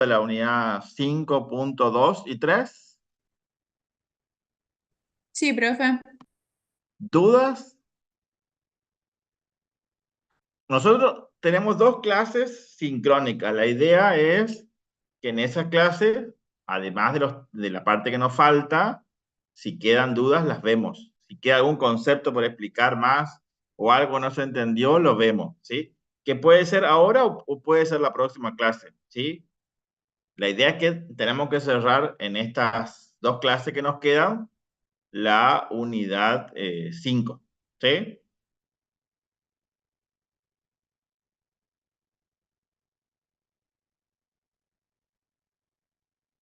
de la unidad 5.2 y 3. Sí, profe. ¿Dudas? Nosotros tenemos dos clases sincrónicas. La idea es que en esa clase, además de la parte que nos falta, si quedan dudas, las vemos. Si queda algún concepto por explicar más o algo no se entendió, lo vemos, ¿sí? Que puede ser ahora o puede ser la próxima clase, ¿sí? La idea es que tenemos que cerrar en estas dos clases que nos quedan la unidad 5, ¿sí?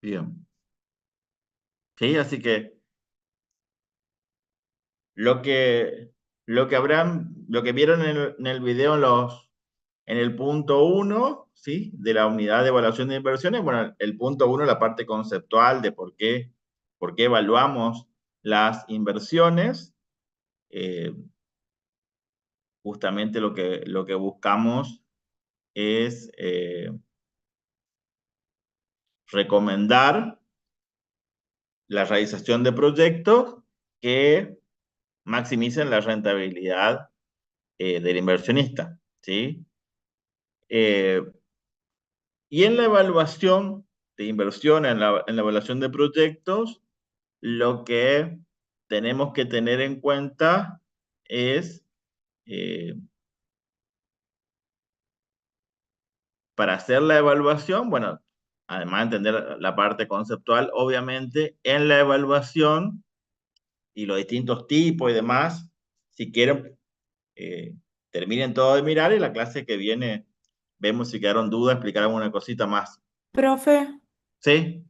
Bien. Sí, así que lo que, lo que vieron en el video en el punto uno, ¿sí? De la unidad de evaluación de inversiones, bueno, el punto uno, la parte conceptual de por qué evaluamos las inversiones, eh, justamente lo que buscamos es recomendar la realización de proyectos que maximicen la rentabilidad del inversionista, ¿sí? Eh, y en la evaluación de inversión, en la evaluación de proyectos, lo que tenemos que tener en cuenta es, eh, para hacer la evaluación, bueno, además de entender la parte conceptual, obviamente, en la evaluación y los distintos tipos y demás, si quieren, eh, terminen todo de mirar y la clase que viene vemos si quedaron dudas, explicar alguna cosita más. Profe, ¿Sí?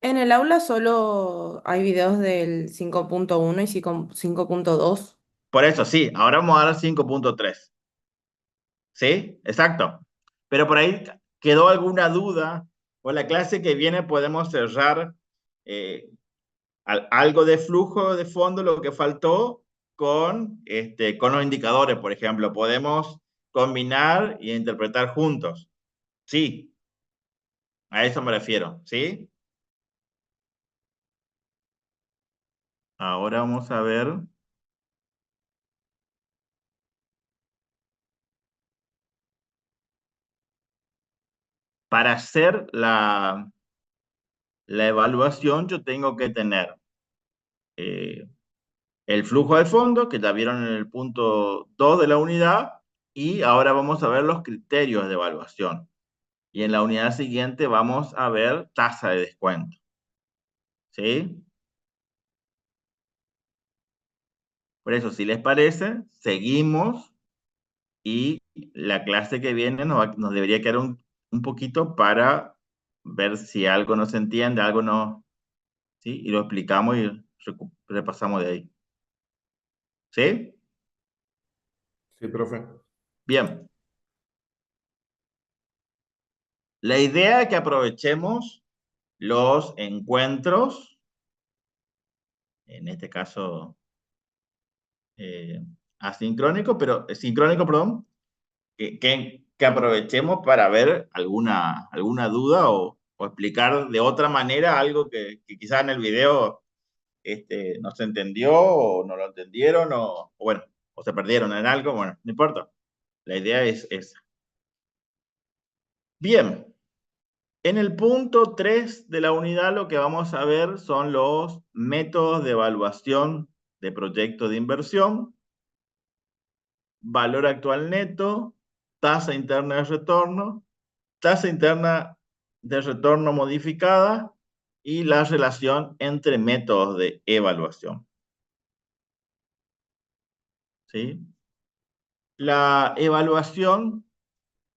en el aula solo hay videos del 5.1 y 5.2. Por eso, sí, ahora vamos a dar 5.3. ¿Sí? Exacto. Pero por ahí quedó alguna duda, o la clase que viene podemos cerrar eh, algo de flujo de fondo, lo que faltó, con los indicadores, por ejemplo. Podemos combinar y interpretar juntos. Sí, a eso me refiero. ¿Sí? Ahora vamos a ver. Para hacer la evaluación, yo tengo que tener eh, el flujo de fondo, que ya vieron en el punto 2 de la unidad, y ahora vamos a ver los criterios de evaluación. Y en la unidad siguiente vamos a ver tasa de descuento. ¿Sí? Por eso, si les parece, seguimos y la clase que viene nos debería quedar un poquito para ver si algo no se entiende, algo no, ¿sí? Y lo explicamos y repasamos de ahí. ¿Sí? Sí, profe. Bien. La idea es que aprovechemos los encuentros, en este caso asincrónico, pero sincrónico, perdón, que aprovechemos para ver alguna duda o explicar de otra manera algo que quizás en el video no se entendió o no lo entendieron o bueno, o se perdieron en algo, bueno, no importa. La idea es esa. Bien, en el punto 3 de la unidad lo que vamos a ver son los métodos de evaluación de proyectos de inversión, valor actual neto, tasa interna de retorno, tasa interna de retorno modificada y la relación entre métodos de evaluación. ¿Sí? La evaluación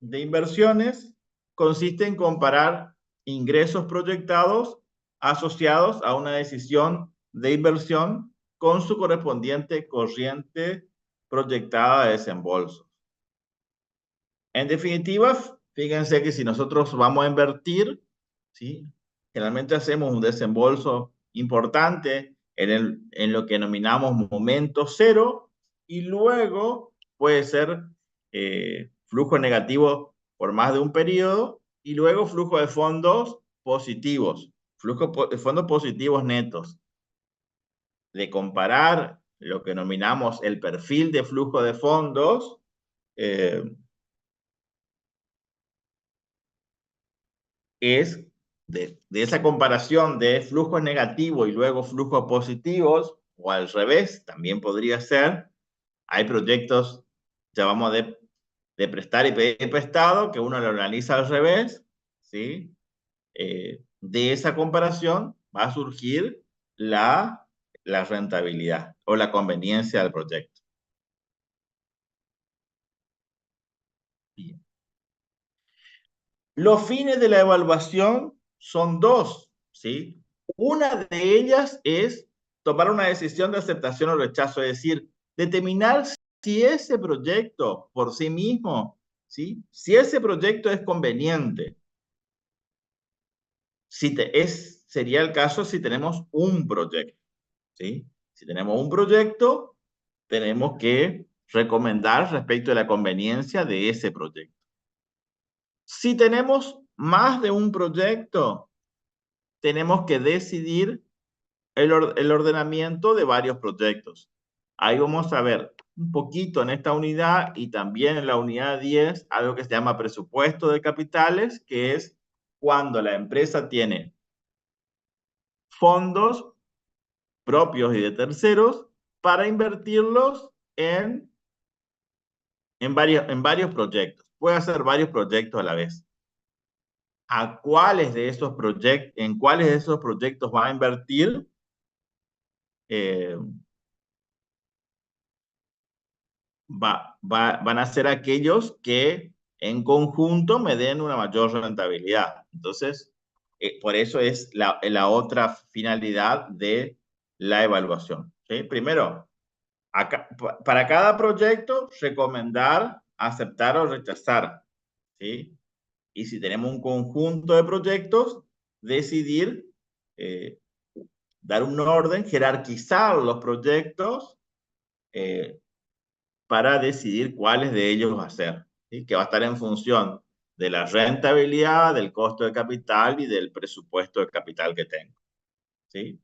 de inversiones consiste en comparar ingresos proyectados asociados a una decisión de inversión con su correspondiente corriente proyectada de desembolsos. En definitiva, fíjense que si nosotros vamos a invertir, ¿sí? Generalmente hacemos un desembolso importante en lo que denominamos momento cero y luego puede ser flujo negativo por más de un periodo y luego flujo de fondos positivos, de fondos positivos netos. De comparar lo que denominamos el perfil de flujo de fondos, es de esa comparación de flujo negativo y luego flujos positivos, o al revés, también podría ser. Hay proyectos, llamamos de prestar y pedir prestado, que uno lo analiza al revés, ¿sí? De esa comparación va a surgir la rentabilidad o la conveniencia del proyecto. Bien. Los fines de la evaluación son dos, ¿sí? Una de ellas es tomar una decisión de aceptación o rechazo, es decir, determinar si ese proyecto por sí mismo, ¿sí? Si ese proyecto es conveniente. Sería el caso si tenemos un proyecto, ¿sí? Si tenemos un proyecto, tenemos que recomendar respecto de la conveniencia de ese proyecto. Si tenemos más de un proyecto, tenemos que decidir el ordenamiento de varios proyectos. Ahí vamos a ver un poquito en esta unidad y también en la unidad 10, algo que se llama presupuesto de capitales, que es cuando la empresa tiene fondos propios y de terceros para invertirlos en varios proyectos. Puede hacer varios proyectos a la vez. ¿En cuáles de esos proyectos va a invertir? Van a ser aquellos que en conjunto me den una mayor rentabilidad. Entonces, por eso es la otra finalidad de la evaluación, ¿sí? Primero, para cada proyecto, recomendar, aceptar o rechazar, ¿sí? Y si tenemos un conjunto de proyectos, decidir, dar un orden, jerarquizar los proyectos para decidir cuáles de ellos hacer, ¿sí? Que va a estar en función de la rentabilidad, del costo de capital y del presupuesto de capital que tengo, ¿sí?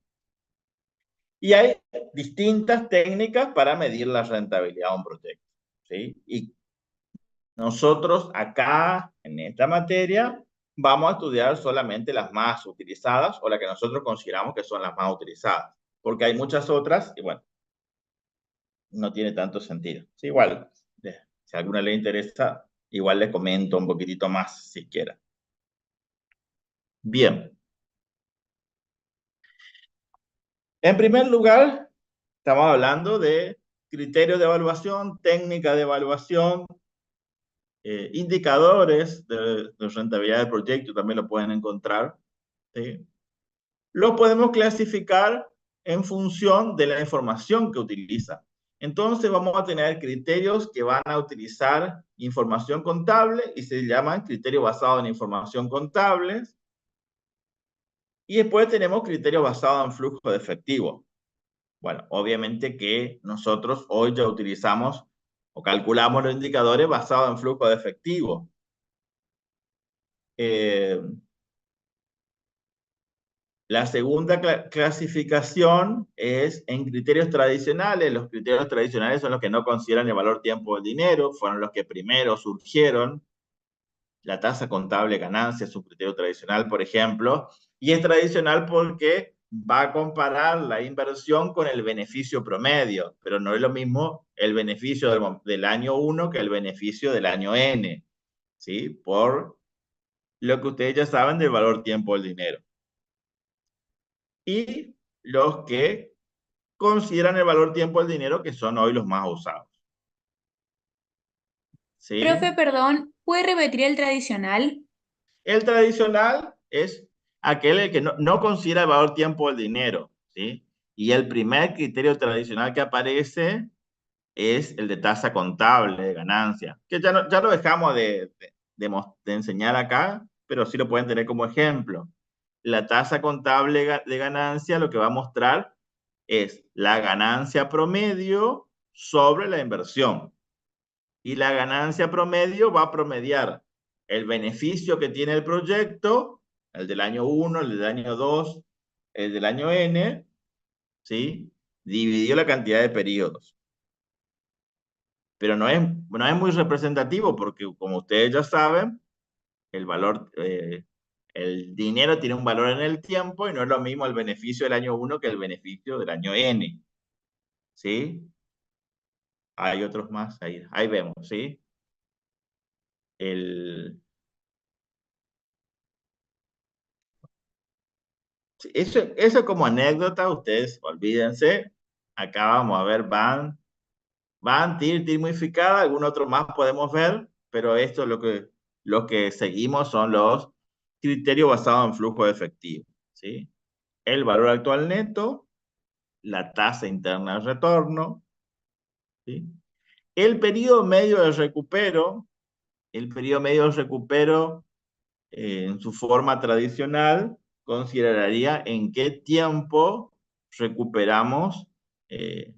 Y hay distintas técnicas para medir la rentabilidad de un proyecto, ¿sí? Y nosotros acá, en esta materia, vamos a estudiar solamente las más utilizadas o las que nosotros consideramos que son las más utilizadas, porque hay muchas otras y bueno, no tiene tanto sentido. Sí, igual, si a alguna le interesa, igual le comento un poquitito más si quiera. Bien. En primer lugar, estamos hablando de criterios de evaluación, técnica de evaluación, indicadores de rentabilidad del proyecto, también lo pueden encontrar, ¿sí? Lo podemos clasificar en función de la información que utiliza. Entonces vamos a tener criterios que van a utilizar información contable y se llaman criterios basados en información contable. Y después tenemos criterios basados en flujo de efectivo. Bueno, obviamente que nosotros hoy ya utilizamos o calculamos los indicadores basados en flujo de efectivo. La segunda clasificación es en criterios tradicionales. Los criterios tradicionales son los que no consideran el valor tiempo del dinero, fueron los que primero surgieron. La tasa contable ganancia es un criterio tradicional, por ejemplo, y es tradicional porque va a comparar la inversión con el beneficio promedio, pero no es lo mismo el beneficio del año 1 que el beneficio del año N, ¿sí? Por lo que ustedes ya saben del valor tiempo del dinero. Y los que consideran el valor tiempo del dinero, que son hoy los más usados. ¿Sí? Profe, perdón, ¿puede repetir el tradicional? El tradicional es aquel que no considera el valor tiempo del dinero, ¿sí? Y el primer criterio tradicional que aparece es el de tasa contable de ganancia, que ya lo dejamos de enseñar acá, pero sí lo pueden tener como ejemplo. La tasa contable de ganancia lo que va a mostrar es la ganancia promedio sobre la inversión. Y la ganancia promedio va a promediar el beneficio que tiene el proyecto, el del año 1, el del año 2, el del año N, ¿sí? Dividido la cantidad de periodos. Pero no es muy representativo porque, como ustedes ya saben, el valor, el dinero tiene un valor en el tiempo y no es lo mismo el beneficio del año 1 que el beneficio del año N, ¿sí? Hay otros más, ahí vemos, ¿sí? Sí, eso como anécdota, ustedes olvídense. Acá vamos a ver van, TIR modificada, algún otro más podemos ver, pero esto es lo que seguimos son los criterios basados en flujo de efectivo, ¿sí? El valor actual neto, la tasa interna de retorno, ¿sí? El periodo medio de recupero, en su forma tradicional, consideraría en qué tiempo recuperamos eh,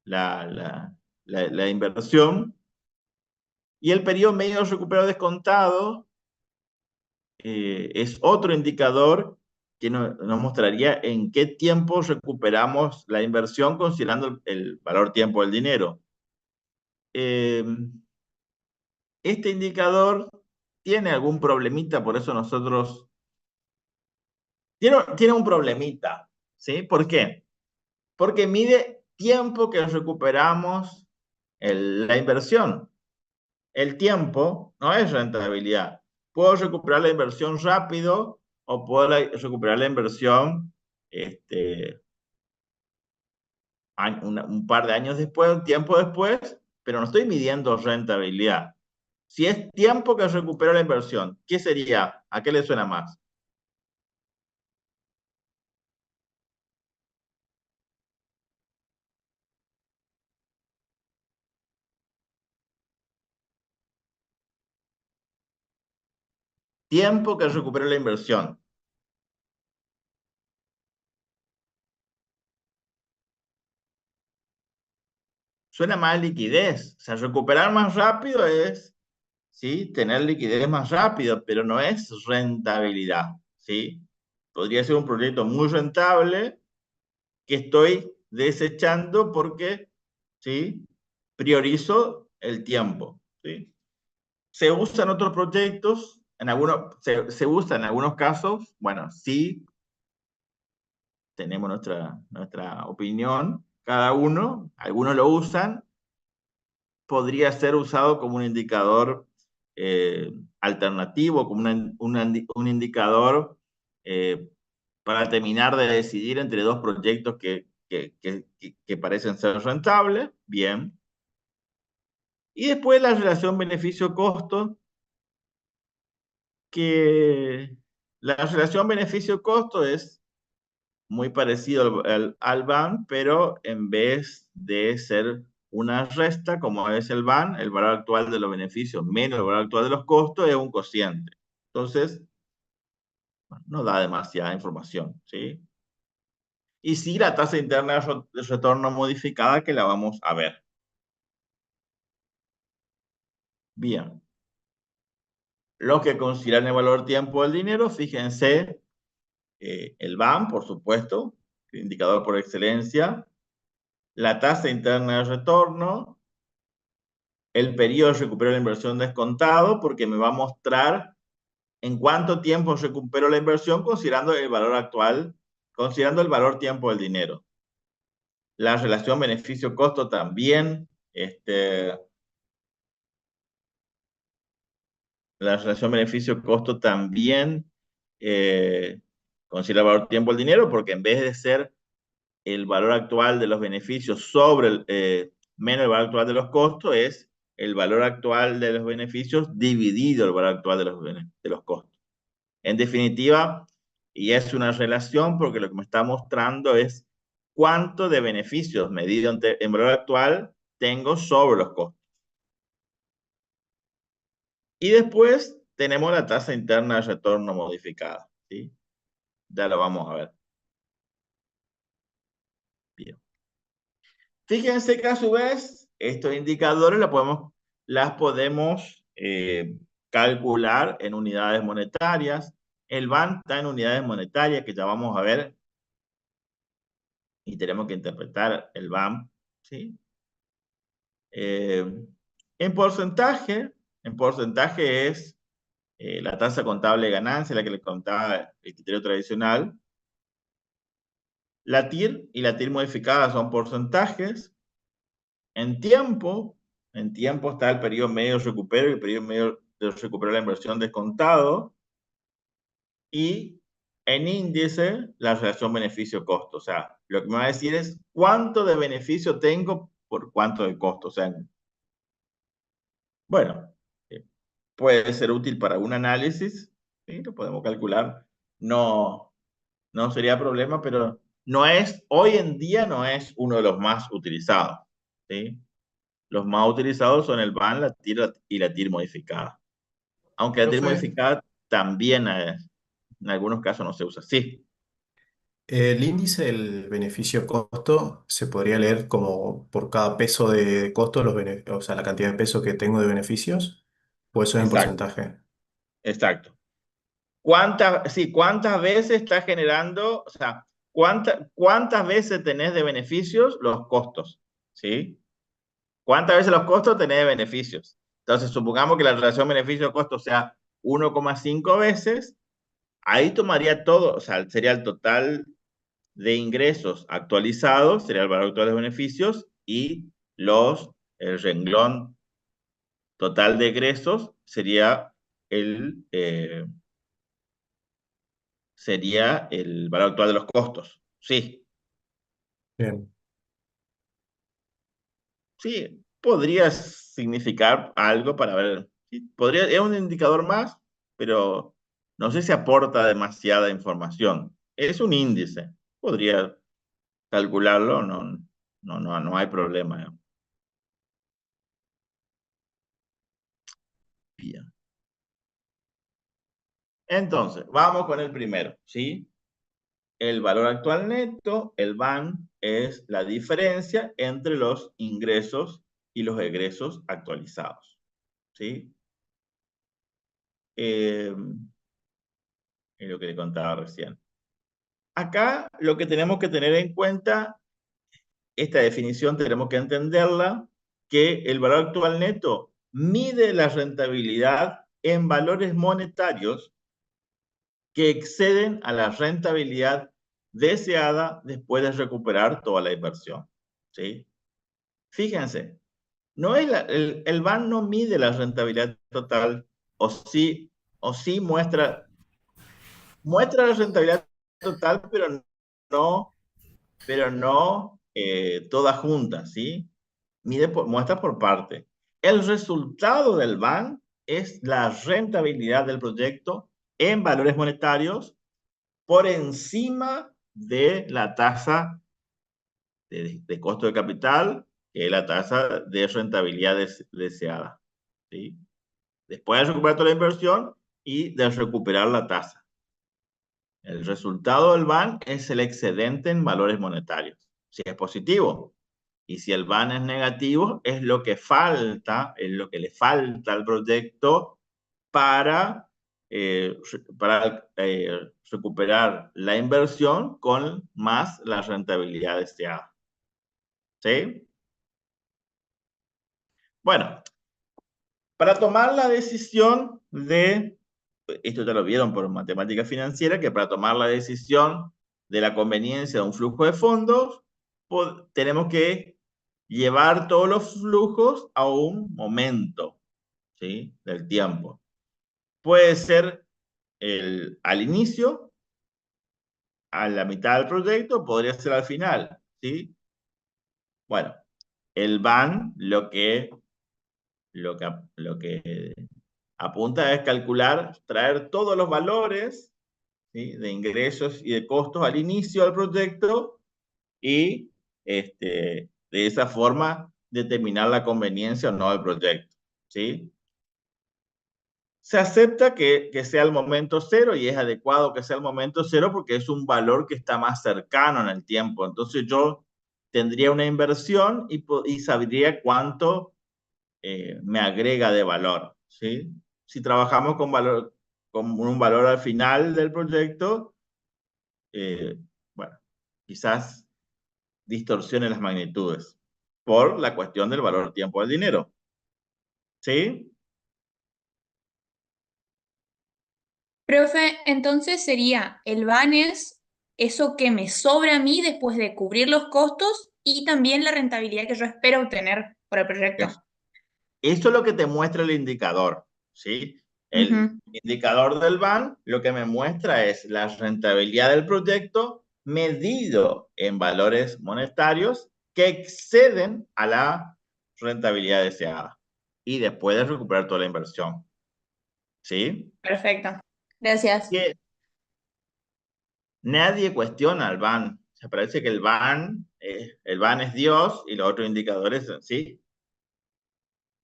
la, la, la inversión. Y el periodo medio de recupero descontado es otro indicador que nos mostraría en qué tiempo recuperamos la inversión considerando el valor tiempo del dinero. Este indicador tiene algún problemita, por eso nosotros... Tiene un problemita, ¿sí? ¿Por qué? Porque mide tiempo que recuperamos la inversión. El tiempo no es rentabilidad. Puedo recuperar la inversión rápido o puedo recuperar la inversión un par de años después, un tiempo después, pero no estoy midiendo rentabilidad. Si es tiempo que recupero la inversión, ¿qué sería? ¿A qué le suena más? Tiempo que recupero la inversión. Suena más liquidez. O sea, recuperar más rápido es, ¿sí? Tener liquidez más rápido, pero no es rentabilidad, ¿sí? Podría ser un proyecto muy rentable que estoy desechando porque, ¿sí? Priorizo el tiempo, ¿sí? Se usa en otros proyectos, se usa en algunos casos, bueno, sí, tenemos nuestra opinión, cada uno, algunos lo usan, podría ser usado como un indicador alternativo, como un indicador eh, para terminar de decidir entre dos proyectos que parecen ser rentables, bien. Y después la relación beneficio-costo, que la relación beneficio-costo es muy parecido al BAN, pero en vez de ser una resta, como es el BAN, el valor actual de los beneficios menos el valor actual de los costos, es un cociente. Entonces, no da demasiada información, ¿sí? Y sí, la tasa interna de retorno modificada que la vamos a ver. Bien. Los que consideran el valor tiempo del dinero, fíjense, el BAN, por supuesto, el indicador por excelencia, la tasa interna de retorno, el periodo de recupero de la inversión descontado, porque me va a mostrar en cuánto tiempo recupero la inversión considerando el valor actual, considerando el valor tiempo del dinero. La relación beneficio-costo también, la relación beneficio-costo también considera el valor tiempo del dinero, porque en vez de ser el valor actual de los beneficios sobre menos el valor actual de los costos, es el valor actual de los beneficios dividido el valor actual de los costos. En definitiva, y es una relación porque lo que me está mostrando es cuánto de beneficios medido en valor actual tengo sobre los costos. Y después tenemos la tasa interna de retorno modificada, ¿sí? Ya lo vamos a ver. Bien. Fíjense que a su vez, estos indicadores las podemos calcular en unidades monetarias. El BAN está en unidades monetarias, que ya vamos a ver, y tenemos que interpretar el BAN, ¿sí? En porcentaje es la tasa contable de ganancia, la que les contaba el criterio tradicional. La TIR y la TIR modificada son porcentajes. En tiempo está el periodo medio de recupero y el periodo medio de recupero de la inversión descontado. Y en índice, la relación beneficio-costo. O sea, lo que me va a decir es cuánto de beneficio tengo por cuánto de costo. O sea, bueno, puede ser útil para un análisis, ¿sí? Lo podemos calcular. No sería problema, pero hoy en día no es uno de los más utilizados, ¿sí? Los más utilizados son el BAN, la TIR y la TIR modificada. Aunque la TIR Profe, modificada también en algunos casos no se usa. Sí, El índice del beneficio-costo se podría leer como por cada peso de costo, o sea, la cantidad de pesos que tengo de beneficios, o eso es en exacto, porcentaje. exacto. ¿Cuántas veces está generando, o sea, cuántas veces tenés de beneficios los costos? ¿Sí? ¿Cuántas veces los costos tenés de beneficios? Entonces, supongamos que la relación beneficio-costo sea 1,5 veces, ahí tomaría todo, o sea, sería el total de ingresos actualizados, sería el valor actual de beneficios, y el renglón total de egresos sería el valor actual de los costos. Sí, Bien, sí, podría significar algo para ver. Sí, es un indicador más, pero no sé si aporta demasiada información. Es un índice. Podría calcularlo, no hay problema. Bien. Entonces, vamos con el primero, ¿sí? El valor actual neto, el BAN, es la diferencia entre los ingresos y los egresos actualizados, ¿sí? Es lo que le contaba recién. Acá lo que tenemos que tener en cuenta, esta definición tenemos que entenderla, que el valor actual neto mide la rentabilidad en valores monetarios que exceden a la rentabilidad deseada después de recuperar toda la inversión, ¿sí? Fíjense, no es el BAN no mide la rentabilidad total, o sí muestra la rentabilidad total, pero no toda junta, ¿sí? Muestra por parte. El resultado del BAN es la rentabilidad del proyecto en valores monetarios por encima de la tasa de costo de capital, que es la tasa de rentabilidad deseada, ¿sí? Después de recuperar toda la inversión y de recuperar la tasa. El resultado del BAN es el excedente en valores monetarios. Si es positivo, y si el BAN es negativo, es lo que falta, es lo que le falta al proyecto para, recuperar la inversión con más la rentabilidad deseada. ¿Sí? Bueno, para tomar la decisión esto ya lo vieron por matemática financiera, que para tomar la decisión de la conveniencia de un flujo de fondos, tenemos que llevar todos los flujos a un momento, ¿sí? Del tiempo. Puede ser al inicio, a la mitad del proyecto, podría ser al final, ¿sí? Bueno, el BAN lo que apunta es calcular, traer todos los valores, ¿sí? De ingresos y de costos al inicio del proyecto y de esa forma determinar la conveniencia o no del proyecto, ¿sí? Se acepta que sea el momento cero y es adecuado que sea el momento cero porque es un valor que está más cercano en el tiempo. Entonces yo tendría una inversión y sabría cuánto me agrega de valor, ¿sí? si trabajamos con un valor al final del proyecto, bueno, quizás distorsione las magnitudes por la cuestión del valor tiempo del dinero. ¿Sí? Profe, entonces sería, el BAN es eso que me sobra a mí después de cubrir los costos y también la rentabilidad que yo espero obtener por el proyecto. Eso es lo que te muestra el indicador, ¿sí? El Ujú. indicador del BAN lo que me muestra es la rentabilidad del proyecto medido en valores monetarios que exceden a la rentabilidad deseada y después de recuperar toda la inversión, ¿sí? Perfecto. Gracias. Que nadie cuestiona al BAN. Se parece que el BAN es Dios y los otros indicadores, ¿sí?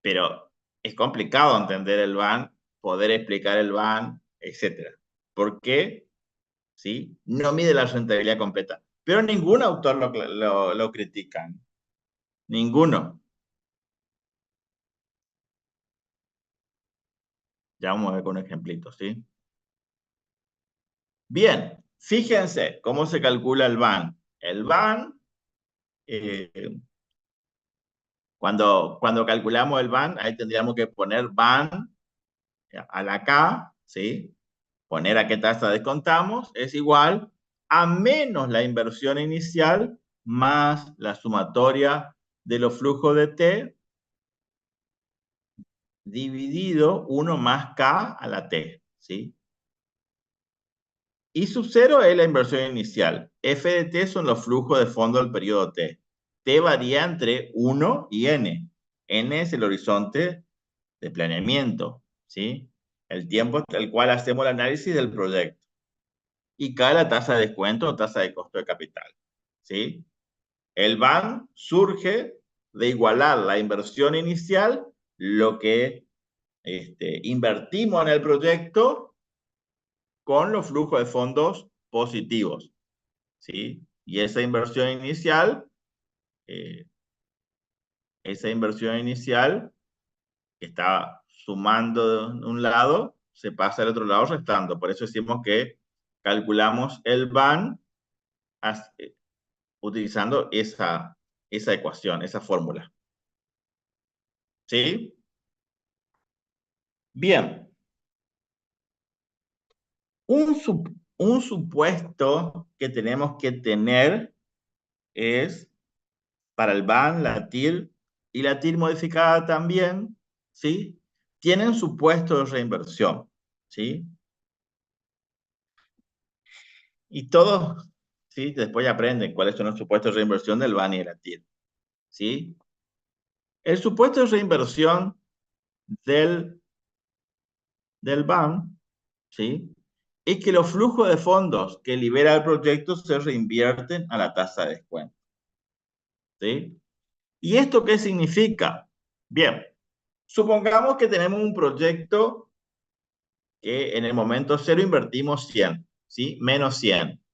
Pero es complicado entender el BAN, poder explicar el BAN, etc. ¿Por qué? ¿Sí? No mide la rentabilidad completa. Pero ningún autor lo critica. Ninguno. Ya vamos a ver con un ejemplito, ¿sí? Bien, fíjense cómo se calcula el BAN. El BAN, cuando calculamos el BAN, ahí tendríamos que poner BAN a la K, ¿sí? Poner a qué tasa descontamos es igual a menos la inversión inicial más la sumatoria de los flujos de T dividido 1 más K a la T, ¿sí? Y sub 0 es la inversión inicial. F de T son los flujos de fondo del periodo T. T varía entre 1 y N. N es el horizonte de planeamiento, ¿sí? El tiempo hasta el cual hacemos el análisis del proyecto. Y K la tasa de descuento o tasa de costo de capital, ¿sí? El BAN surge de igualar la inversión inicial, lo que invertimos en el proyecto, con los flujos de fondos positivos, ¿sí? Y esa inversión inicial que está sumando de un lado, se pasa al otro lado restando. Por eso decimos que calculamos el BAN utilizando esa ecuación, esa fórmula. ¿Sí? Bien. Un supuesto que tenemos que tener es para el BAN, la TIR y la TIR modificada también, ¿sí? Tienen supuesto de reinversión, ¿sí? Y todos, ¿sí? Después aprenden cuáles son los supuestos de reinversión del BAN y de la TIR, ¿sí? El supuesto de reinversión del BAN, ¿sí? Es que los flujos de fondos que libera el proyecto se reinvierten a la tasa de descuento, ¿sí? ¿Y esto qué significa? Bien, supongamos que tenemos un proyecto que en el momento cero invertimos 100, ¿sí? Menos 100.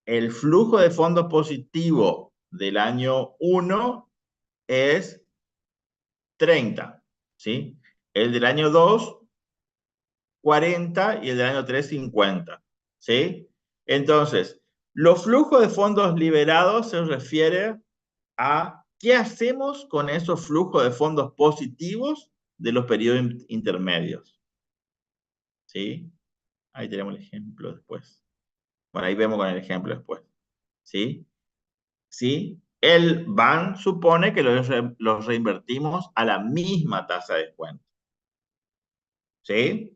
El flujo de fondos positivo del año 1 es 30, ¿sí? El del año 2, 40 y el del año 3, 50, ¿sí? Entonces, los flujos de fondos liberados se refiere a qué hacemos con esos flujos de fondos positivos de los periodos intermedios, ¿sí? Ahí tenemos el ejemplo después. Bueno, ahí vemos con el ejemplo después, ¿sí? ¿Sí? El BAN supone que los reinvertimos a la misma tasa de descuento, ¿sí?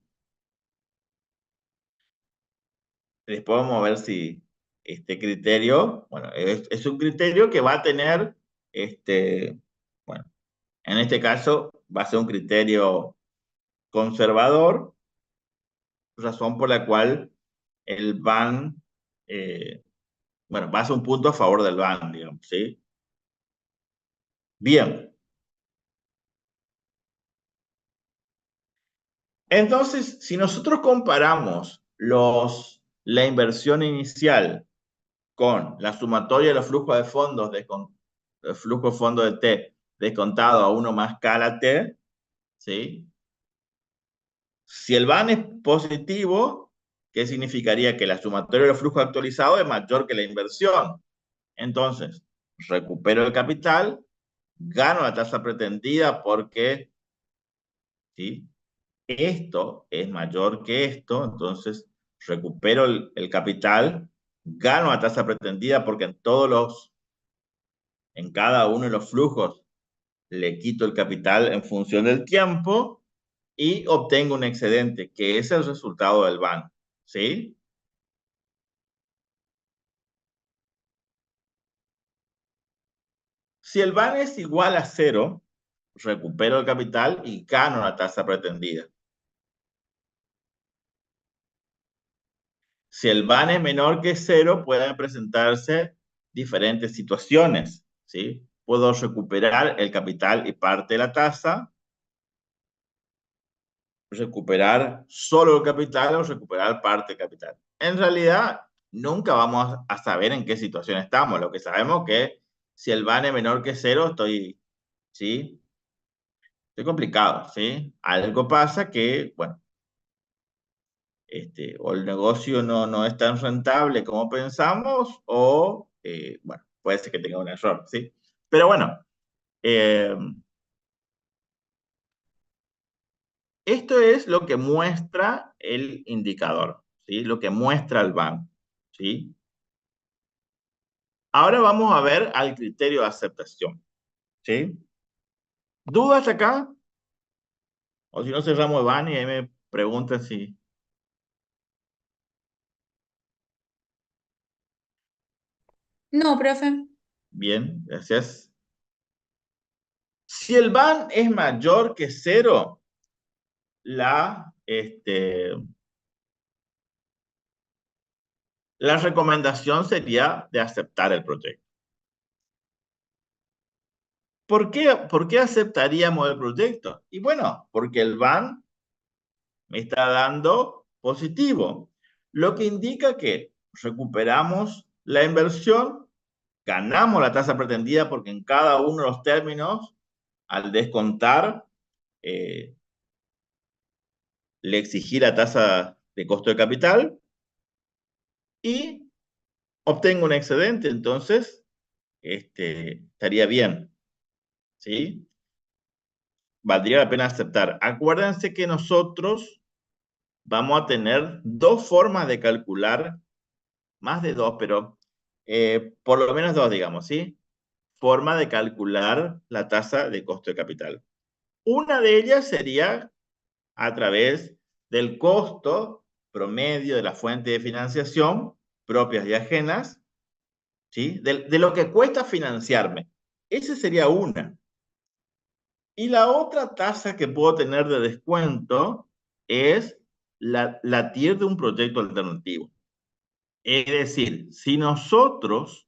Después vamos a ver si este criterio, bueno, es un criterio que va a tener, bueno, en este caso va a ser un criterio conservador, razón por la cual el BAN, bueno, va a ser un punto a favor del BAN, digamos, ¿sí? Bien. Entonces, si nosotros comparamos la inversión inicial con la sumatoria de los flujos de fondos, el flujo de fondos de T descontado a 1 más K a la T, ¿sí? Si el VAN es positivo, ¿qué significaría? Que la sumatoria de los flujos actualizados es mayor que la inversión. Entonces, recupero el capital, gano la tasa pretendida porque, ¿sí?, esto es mayor que esto, entonces recupero el capital, gano la tasa pretendida porque en cada uno de los flujos le quito el capital en función del tiempo y obtengo un excedente, que es el resultado del VAN, ¿sí? Si el VAN es igual a 0, recupero el capital y gano la tasa pretendida. Si el VAN es menor que 0, pueden presentarse diferentes situaciones, ¿sí? Puedo recuperar el capital y parte de la tasa, recuperar solo el capital o recuperar parte del capital. En realidad, nunca vamos a saber en qué situación estamos. Lo que sabemos es que si el VAN es menor que 0, ¿sí? Estoy complicado, ¿sí? Algo pasa que, bueno, o el negocio no es tan rentable como pensamos, o, bueno, puede ser que tenga un error, ¿sí? Pero bueno, esto es lo que muestra el indicador, ¿sí? Lo que muestra el VAN, ¿sí? Ahora vamos a ver al criterio de aceptación, ¿sí? ¿Dudas acá? O si no, cerramos el VAN y ahí me preguntan si... No, profe. Bien, gracias. Si el VAN es mayor que 0, la recomendación sería de aceptar el proyecto. ¿Por qué aceptaríamos el proyecto? Y bueno, porque el VAN me está dando positivo, lo que indica que recuperamos la inversión, ganamos la tasa pretendida porque en cada uno de los términos, al descontar, le exigí la tasa de costo de capital y obtengo un excedente, entonces estaría bien, ¿sí? Valdría la pena aceptar. Acuérdense que nosotros vamos a tener dos formas de calcular, más de dos, pero por lo menos dos, digamos, ¿sí? Forma de calcular la tasa de costo de capital. Una de ellas sería a través del costo promedio de la fuente de financiación, propias y ajenas, ¿sí? De lo que cuesta financiarme. Esa sería una. Y la otra tasa que puedo tener de descuento es la TIR de un proyecto alternativo. Es decir, si nosotros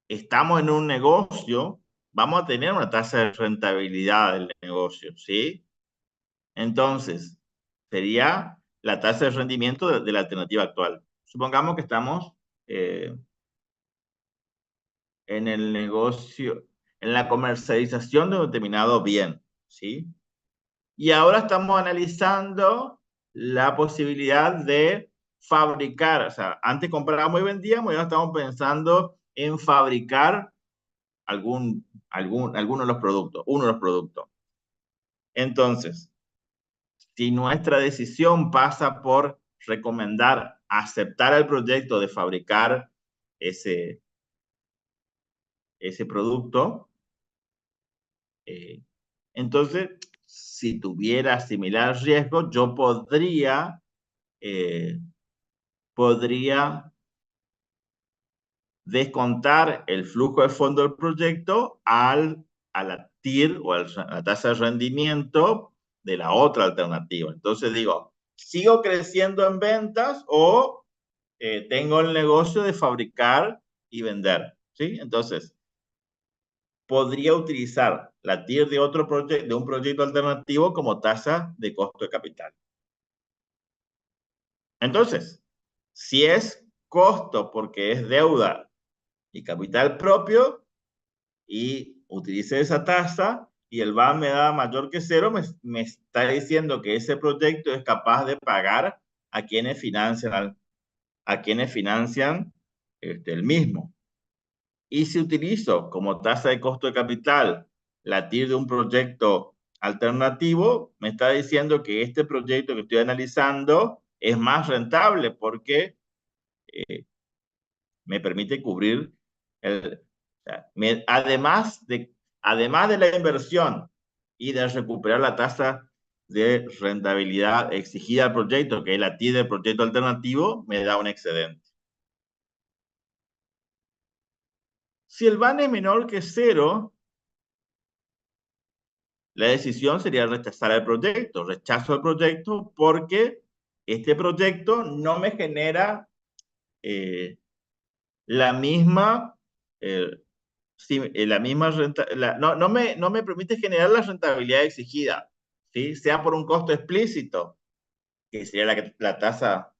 estamos en un negocio, vamos a tener una tasa de rentabilidad del negocio, ¿sí? Entonces, sería la tasa de rendimiento de la alternativa actual. Supongamos que estamos en el negocio, en la comercialización de un determinado bien, ¿sí? Y ahora estamos analizando la posibilidad de fabricar, o sea, antes comprábamos y vendíamos y ahora estamos pensando en fabricar alguno de los productos, uno de los productos. Entonces, si nuestra decisión pasa por recomendar aceptar el proyecto de fabricar ese producto, entonces, si tuviera similar riesgo, yo podría descontar el flujo de fondo del proyecto a la TIR o a la tasa de rendimiento de la otra alternativa. Entonces digo, ¿sigo creciendo en ventas o tengo el negocio de fabricar y vender? ¿Sí? Entonces, podría utilizar la TIR de un proyecto alternativo como tasa de costo de capital. Entonces, si es costo porque es deuda y capital propio y utilice esa tasa, y el VAN me da mayor que 0, me está diciendo que ese proyecto es capaz de pagar a quienes financian, el mismo. Y si utilizo como tasa de costo de capital la TIR de un proyecto alternativo, me está diciendo que este proyecto que estoy analizando es más rentable porque me permite cubrir además de la inversión y de recuperar la tasa de rentabilidad exigida al proyecto, que es la TIR del proyecto alternativo, me da un excedente. Si el VAN es menor que 0, la decisión sería rechazar el proyecto. Rechazo el proyecto porque este proyecto no me genera la misma no me permite generar la rentabilidad exigida, ¿sí? Sea por un costo explícito, que sería la tasa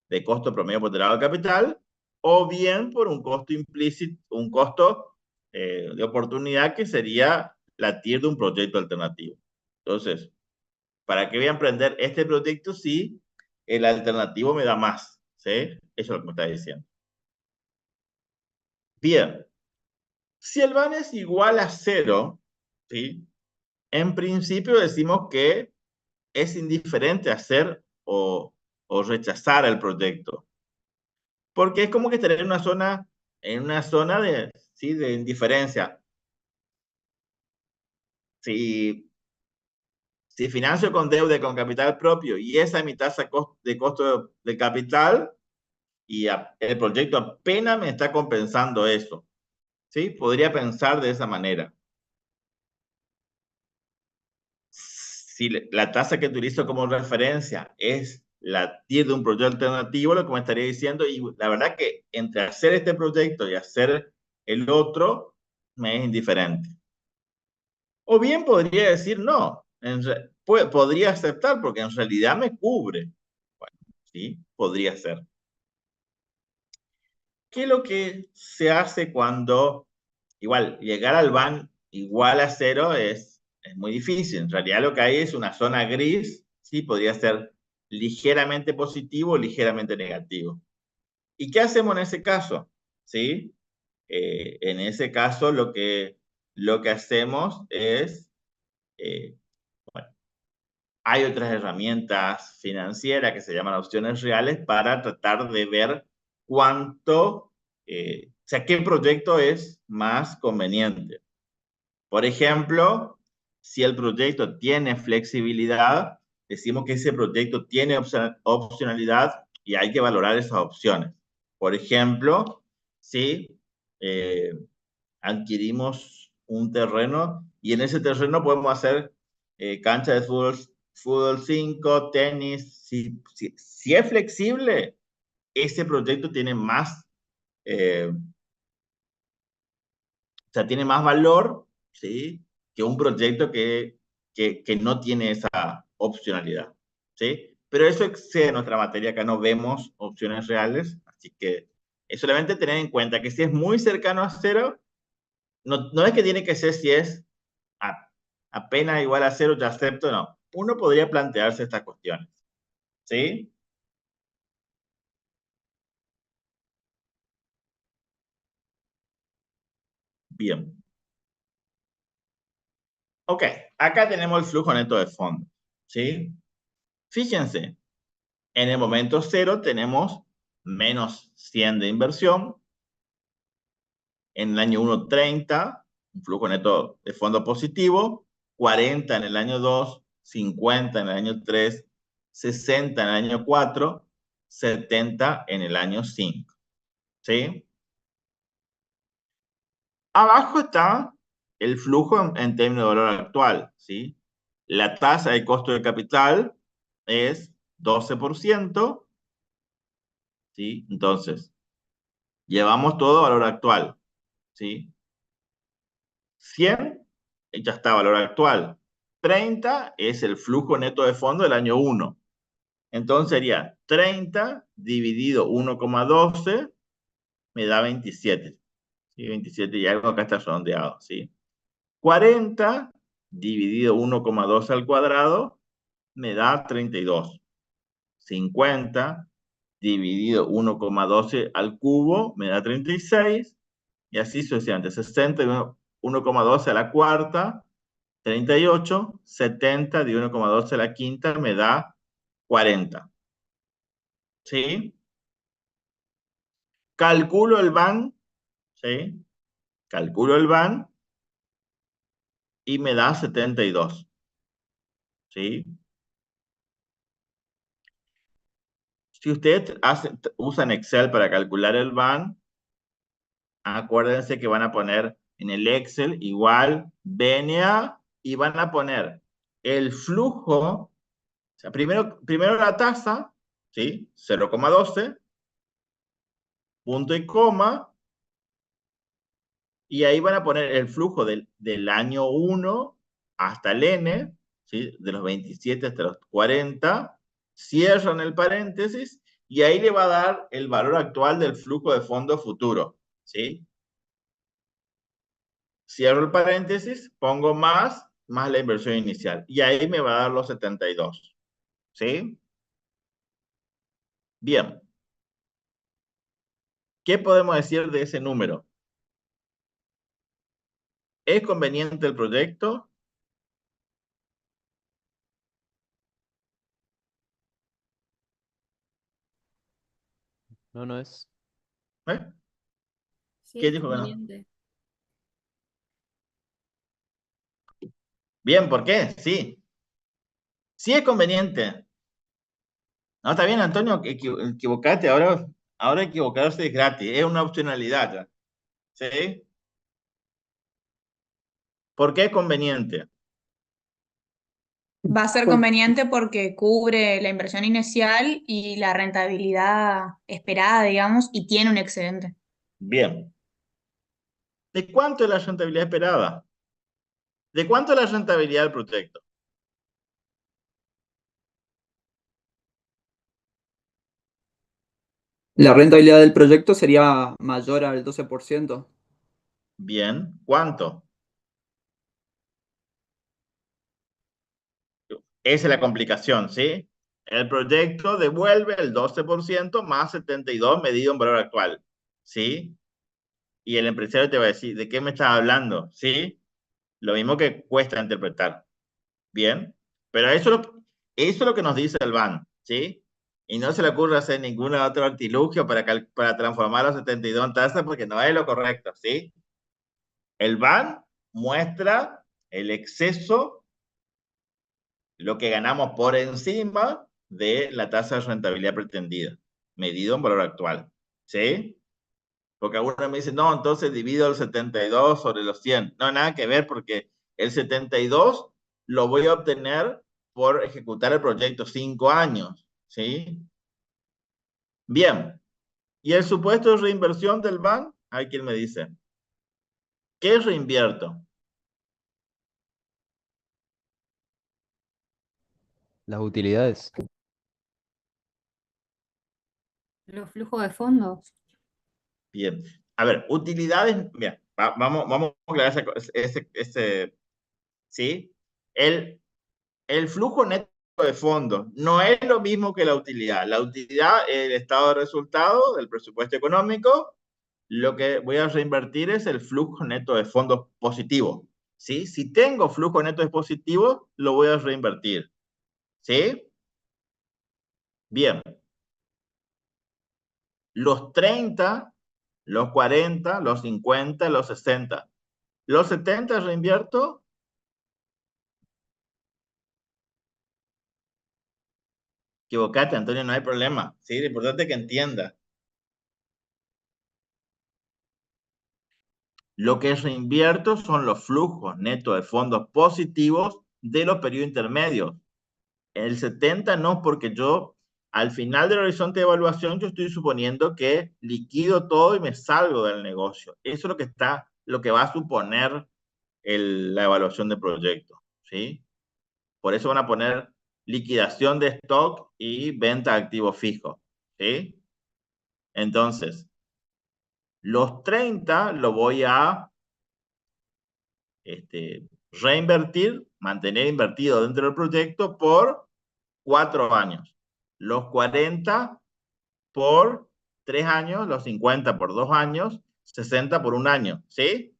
de costo promedio ponderado al capital, o bien por un costo implícito, un costo de oportunidad, que sería la TIR de un proyecto alternativo. Entonces, ¿para qué voy a emprender este proyecto si el alternativo me da más? ¿Sí? Eso es lo que me está diciendo. Bien. Si el VAN es igual a 0, ¿sí? En principio decimos que es indiferente hacer o rechazar el proyecto. Porque es como que estaría en una zona de, ¿sí? de indiferencia. Si financio con deuda y con capital propio y esa es mi tasa de costo de capital, y el proyecto apenas me está compensando eso, ¿sí? Podría pensar de esa manera. Si la tasa que utilizo como referencia es la TIR de un proyecto alternativo, lo que me estaría diciendo, y la verdad que entre hacer este proyecto y hacer el otro, me es indiferente. O bien podría decir no, podría aceptar porque en realidad me cubre. Bueno, sí, podría ser. ¿Qué es lo que se hace cuando, igual, llegar al VAN igual a 0 es muy difícil? En realidad lo que hay es una zona gris, ¿sí? Podría ser ligeramente positivo o ligeramente negativo. ¿Y qué hacemos en ese caso? ¿Sí? En ese caso lo que hacemos es, bueno, hay otras herramientas financieras que se llaman opciones reales para tratar de ver cuánto, o sea, qué proyecto es más conveniente. Por ejemplo, si el proyecto tiene flexibilidad, decimos que ese proyecto tiene opcionalidad y hay que valorar esas opciones. Por ejemplo, si adquirimos un terreno y en ese terreno podemos hacer cancha de fútbol 5, tenis. Si es flexible, ese proyecto tiene más, o sea, tiene más valor, ¿sí? Que un proyecto que no tiene esa opcionalidad, ¿sí? Pero eso excede nuestra materia, acá no vemos opciones reales, así que es solamente tener en cuenta que si es muy cercano a 0, no es que tiene que ser si es apenas igual a 0, ya acepto, no. Uno podría plantearse estas cuestiones, ¿sí? Bien. Ok, acá tenemos el flujo neto de fondos, ¿sí? Fíjense, en el momento 0 tenemos menos 100 de inversión, en el año 1, 30, un flujo neto de fondo positivo, 40 en el año 2, 50 en el año 3, 60 en el año 4, 70 en el año 5, ¿sí? Abajo está el flujo en términos de valor actual, ¿sí? La tasa de costo de capital es 12%, ¿sí? Entonces, llevamos todo a valor actual, ¿sí? 100 ya está valor actual. 30 es el flujo neto de fondo del año 1. Entonces sería 30 dividido 1,12 me da 27. ¿Sí? 27 y algo acá está redondeado, ¿sí? 40 dividido 1,12 al cuadrado me da 32. 50 dividido 1,12 al cubo me da 36. Y así sucesivamente. 60 dividido 1,12 a la cuarta, 38. 70 dividido 1,12 a la quinta me da 40. ¿Sí? Calculo el van, ¿sí? Calculo el van y me da 72. ¿Sí? Si ustedes usan Excel para calcular el van, acuérdense que van a poner en el Excel igual BNA y van a poner el flujo, o sea, primero la tasa, ¿sí? 0,12, punto y coma, y ahí van a poner el flujo del año 1 hasta el N, ¿sí? De los 27 hasta los 40, cierran el paréntesis y ahí le va a dar el valor actual del flujo de fondo futuro, ¿sí? Cierro el paréntesis, pongo más la inversión inicial. Y ahí me va a dar los 72. ¿Sí? Bien. ¿Qué podemos decir de ese número? ¿Es conveniente el proyecto? No, no es. ¿Eh? Sí, ¿Quién es dijo que no? conveniente. Bien, ¿por qué? Sí. Sí es conveniente. No, está bien, Antonio, equivocate. Ahora equivocarse es gratis. Es una opcionalidad ya. ¿Sí? ¿Por qué es conveniente? Va a ser conveniente porque cubre la inversión inicial y la rentabilidad esperada, digamos, y tiene un excedente. Bien. ¿De cuánto es la rentabilidad esperada? ¿De cuánto es la rentabilidad del proyecto? La rentabilidad del proyecto sería mayor al 12%. Bien. ¿Cuánto? Esa es la complicación, ¿sí? El proyecto devuelve el 12% más 72 medido en valor actual, ¿sí? Y el empresario te va a decir, ¿de qué me estás hablando? ¿Sí? Lo mismo que cuesta interpretar. Bien. Pero eso es lo que nos dice el BAN, ¿sí? Y no se le ocurre hacer ningún otro artilugio para transformar los 72 en tasa porque no es lo correcto, ¿sí? El BAN muestra el exceso, lo que ganamos por encima de la tasa de rentabilidad pretendida, medido en valor actual. ¿Sí? Porque algunos me dicen, no, entonces divido el 72 sobre los 100. No, nada que ver, porque el 72 lo voy a obtener por ejecutar el proyecto 5 años. ¿Sí? Bien. ¿Y el supuesto de reinversión del BAN? Hay quien me dice, ¿qué reinvierto? Las utilidades. Los flujos de fondos. Bien. A ver, utilidades, mira, vamos a aclarar ¿sí? El flujo neto de fondos no es lo mismo que la utilidad. La utilidad es el estado de resultado del presupuesto económico. Lo que voy a reinvertir es el flujo neto de fondos positivo. ¿Sí? Si tengo flujo neto de positivo, lo voy a reinvertir. ¿Sí? Bien. Los 30, los 40, los 50, los 60. Los 70 reinvierto. Equivocate, Antonio, no hay problema. Sí, lo importante es que entienda. Lo que reinvierto son los flujos netos de fondos positivos de los periodos intermedios. El 70 no, porque yo al final del horizonte de evaluación yo estoy suponiendo que liquido todo y me salgo del negocio. Eso es lo que va a suponer la evaluación de proyecto, ¿sí? Por eso van a poner liquidación de stock y venta de activos fijos, ¿sí? Entonces, los 30 lo voy a reinvertir, mantener invertido dentro del proyecto por 4 años. Los 40 por 3 años, los 50 por 2 años, 60 por 1 año, ¿sí?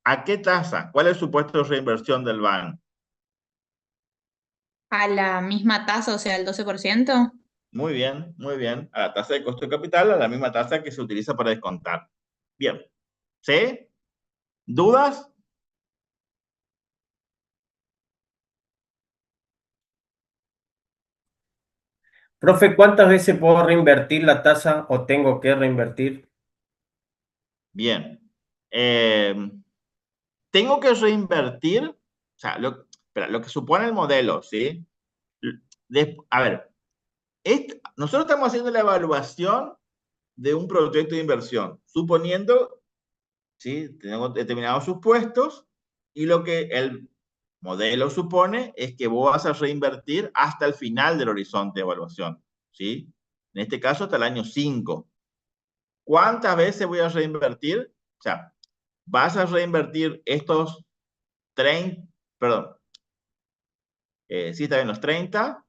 ¿A qué tasa? ¿Cuál es el supuesto de reinversión del BAN? ¿A la misma tasa, o sea, el 12%? Muy bien, muy bien. A la tasa de costo de capital, a la misma tasa que se utiliza para descontar. Bien. ¿Sí? ¿Dudas? Profe, ¿cuántas veces puedo reinvertir la tasa o tengo que reinvertir? Bien. Tengo que reinvertir, o sea, lo que supone el modelo, ¿sí? A ver, nosotros estamos haciendo la evaluación de un proyecto de inversión, suponiendo, ¿sí? Tenemos determinados supuestos y lo que el modelo supone es que vos vas a reinvertir hasta el final del horizonte de evaluación, ¿sí? En este caso hasta el año 5. ¿Cuántas veces voy a reinvertir? O sea, vas a reinvertir estos 30, perdón, sí está bien, los 30,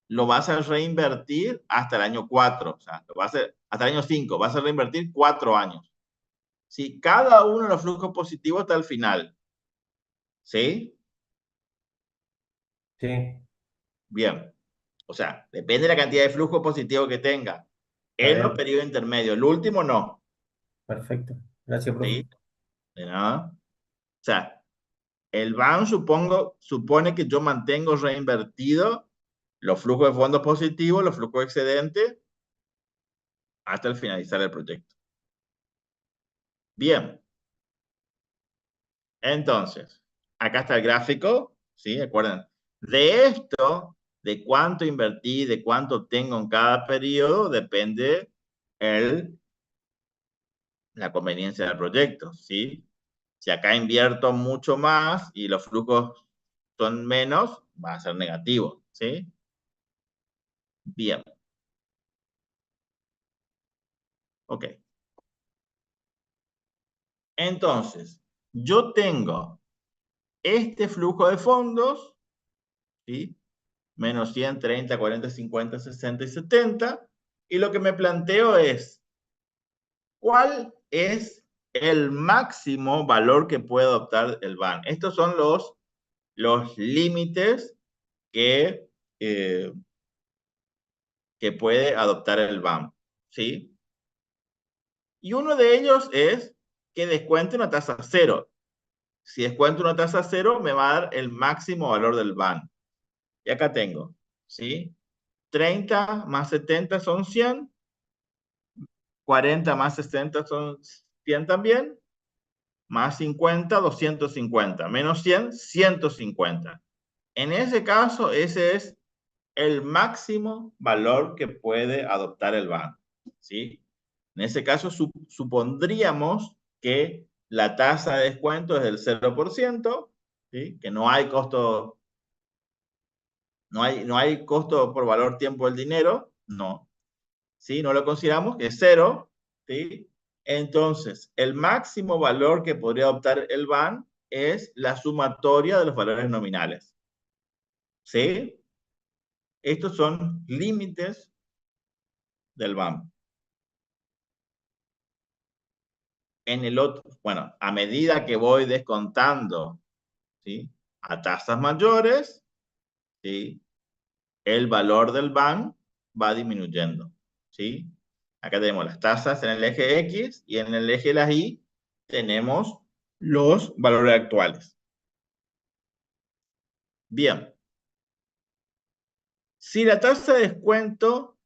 lo vas a reinvertir hasta el año 4, o sea, lo vas a, hasta el año 5, vas a reinvertir 4 años. ¿Sí? Cada uno de los flujos positivos está al final. ¿Sí? Sí, Bien. O sea, depende de la cantidad de flujo positivo que tenga. está En los bien. periodos intermedios. El último no. Perfecto. Gracias, profe. ¿Sí? De nada. O sea, el BAN supone que yo mantengo reinvertido los flujos de fondos positivos, los flujos excedentes, hasta el finalizar el proyecto. Bien. Entonces, acá está el gráfico, ¿sí? Recuerden, de esto, de cuánto invertí, de cuánto tengo en cada periodo, depende la conveniencia del proyecto, ¿sí? Si acá invierto mucho más y los flujos son menos, va a ser negativo, ¿sí? Bien. Ok. Entonces, yo tengo este flujo de fondos, ¿sí? Menos 100, 30, 40, 50, 60 y 70. Y lo que me planteo es, ¿cuál es el máximo valor que puede adoptar el BAN? Estos son los límites que puede adoptar el BAN, ¿sí? Y uno de ellos es que descuente una tasa cero. Si descuento una tasa cero, me va a dar el máximo valor del BAN. Y acá tengo, ¿sí? 30 más 70 son 100. 40 más 60 son 100 también. Más 50, 250. Menos 100, 150. En ese caso, ese es el máximo valor que puede adoptar el BAN, ¿sí? En ese caso, supondríamos que la tasa de descuento es del 0%, ¿sí? Que no hay costo, no hay costo por valor tiempo del dinero, no, ¿sí? No lo consideramos, que es 0, ¿sí? Entonces, el máximo valor que podría adoptar el BAN es la sumatoria de los valores nominales, ¿sí? Estos son límites del BAN. En el otro, bueno, a medida que voy descontando, ¿sí? A tasas mayores, ¿sí? El valor del BAN va disminuyendo, ¿sí? Acá tenemos las tasas en el eje X y en el eje de las Y tenemos los valores actuales. Bien. Si la tasa de descuento,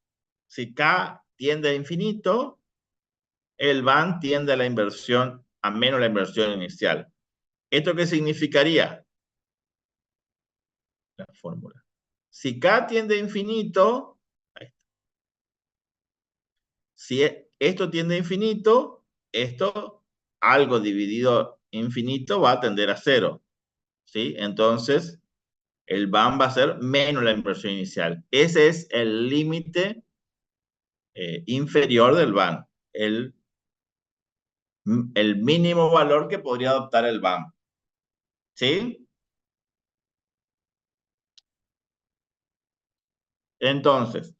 si K tiende a infinito, el BAN tiende a la inversión, a menos la inversión inicial. ¿Esto qué significaría? La fórmula. Si K tiende a infinito, si esto tiende a infinito, esto, algo dividido infinito, va a tender a 0. ¿Sí? Entonces, el BAN va a ser menos la inversión inicial. Ese es el límite inferior del BAN. el mínimo valor que podría adoptar el BAM. ¿Sí? Entonces,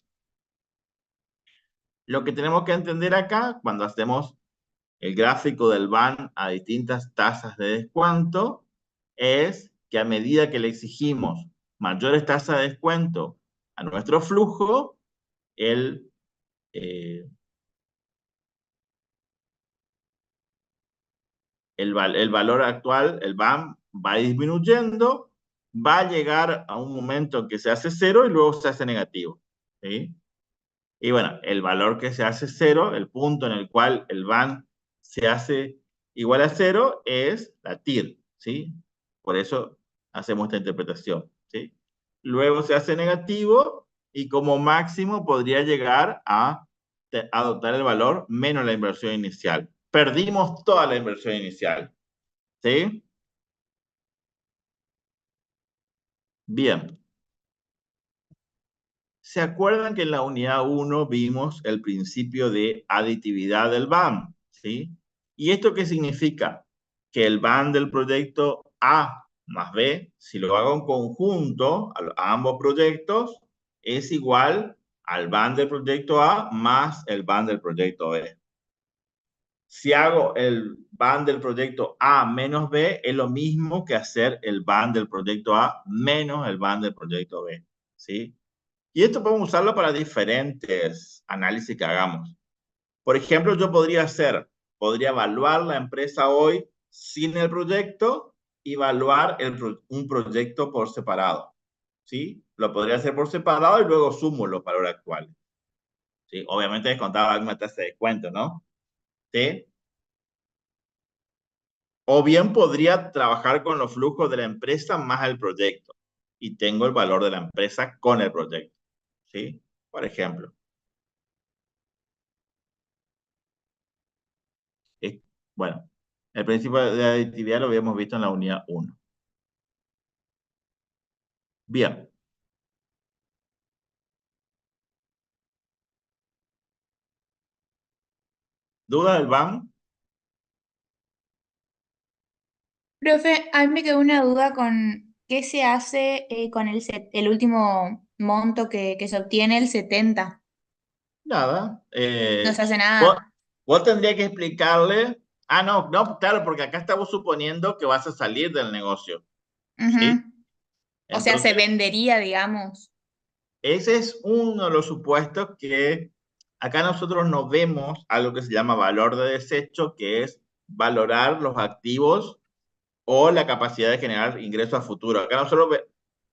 lo que tenemos que entender acá, cuando hacemos el gráfico del BAN a distintas tasas de descuento, es que a medida que le exigimos mayores tasas de descuento a nuestro flujo, el valor actual, el BAM, va disminuyendo, va a llegar a un momento en que se hace cero y luego se hace negativo. ¿Sí? Y bueno, el valor que se hace cero, el punto en el cual el BAM se hace igual a cero, es la TIR. ¿Sí? Por eso hacemos esta interpretación. ¿Sí? Luego se hace negativo y como máximo podría llegar a adoptar el valor menos la inversión inicial. Perdimos toda la inversión inicial. ¿Sí? Bien. ¿Se acuerdan que en la unidad 1 vimos el principio de aditividad del BAM? ¿Sí? ¿Y esto qué significa? Que el BAM del proyecto A más B, si lo hago en conjunto a ambos proyectos, es igual al BAM del proyecto A más el BAM del proyecto B. Si hago el BAM del proyecto A menos B, es lo mismo que hacer el BAM del proyecto A menos el BAM del proyecto B. ¿Sí? Y esto podemos usarlo para diferentes análisis que hagamos. Por ejemplo, yo podría evaluar la empresa hoy sin el proyecto y evaluar un proyecto por separado. ¿Sí? Lo podría hacer por separado y luego sumo los valores actuales. ¿Sí? Obviamente descontaba alguna tasa de descuento, ¿no? ¿Sí? O bien podría trabajar con los flujos de la empresa más el proyecto. Y tengo el valor de la empresa con el proyecto. ¿Sí? Por ejemplo. Bueno, el principio de aditividad lo habíamos visto en la unidad 1. Bien. ¿Duda del BAM? Profe, a mí me quedó una duda con qué se hace con el último monto que se obtiene, el 70. Nada. No se hace Vos, nada. vos tendrías que explicarle. Ah, no, claro, porque acá estamos suponiendo que vas a salir del negocio. ¿Sí? Ujú. O sea, se Entonces, vendería, digamos. ese es uno de los supuestos que acá nosotros no vemos algo que se llama valor de desecho, que es valorar los activos o la capacidad de generar ingresos a futuro. Acá nosotros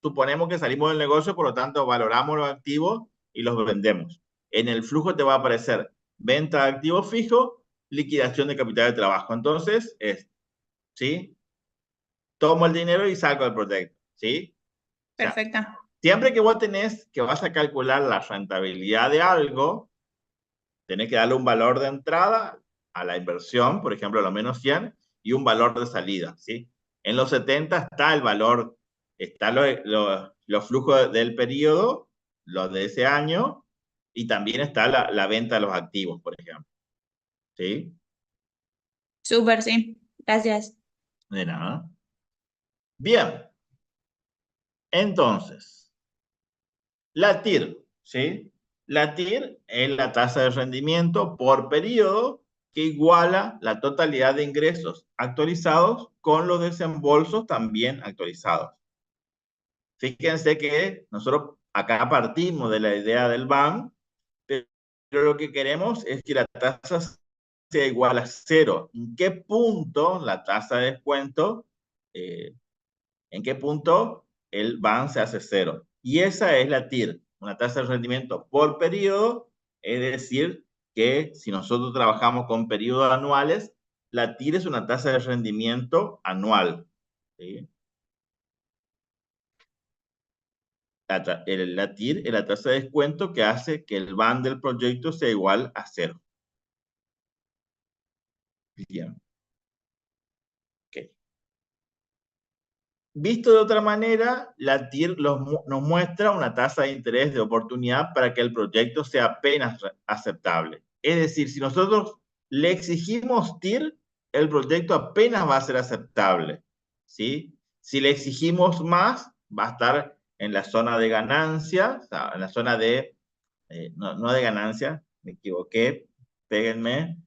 suponemos que salimos del negocio, por lo tanto valoramos los activos y los vendemos. En el flujo te va a aparecer venta de activos fijos, liquidación de capital de trabajo. Entonces, ¿sí? Tomo el dinero y salgo del proyecto, ¿sí? O sea, Perfecto. siempre que vos vas a calcular la rentabilidad de algo, tenés que darle un valor de entrada a la inversión, por ejemplo, a lo menos 100, y un valor de salida, ¿sí? En los 70 está el valor, está los flujos del periodo, los de ese año, y también está la venta de los activos, por ejemplo. ¿Sí? Súper, sí. Gracias. De nada. Bien. Entonces, la TIR, ¿sí? La TIR es la tasa de rendimiento por periodo que iguala la totalidad de ingresos actualizados con los desembolsos también actualizados. Fíjense que nosotros acá partimos de la idea del BAM, pero lo que queremos es que la tasa sea igual a cero. ¿En qué punto la tasa de descuento, en qué punto el BAM se hace cero? Y esa es la TIR, una tasa de rendimiento por periodo, es decir, que si nosotros trabajamos con periodos anuales, la TIR es una tasa de rendimiento anual. ¿Sí? La TIR es la tasa de descuento que hace que el BAM del proyecto sea igual a cero. Bien. Okay. Visto de otra manera, la TIR nos muestra una tasa de interés de oportunidad para que el proyecto sea apenas aceptable. Es decir, si nosotros le exigimos TIR, el proyecto apenas va a ser aceptable, ¿sí? Si le exigimos más, va a estar en la zona de ganancia, o sea, en la zona de, no de ganancia, me equivoqué, péguenme,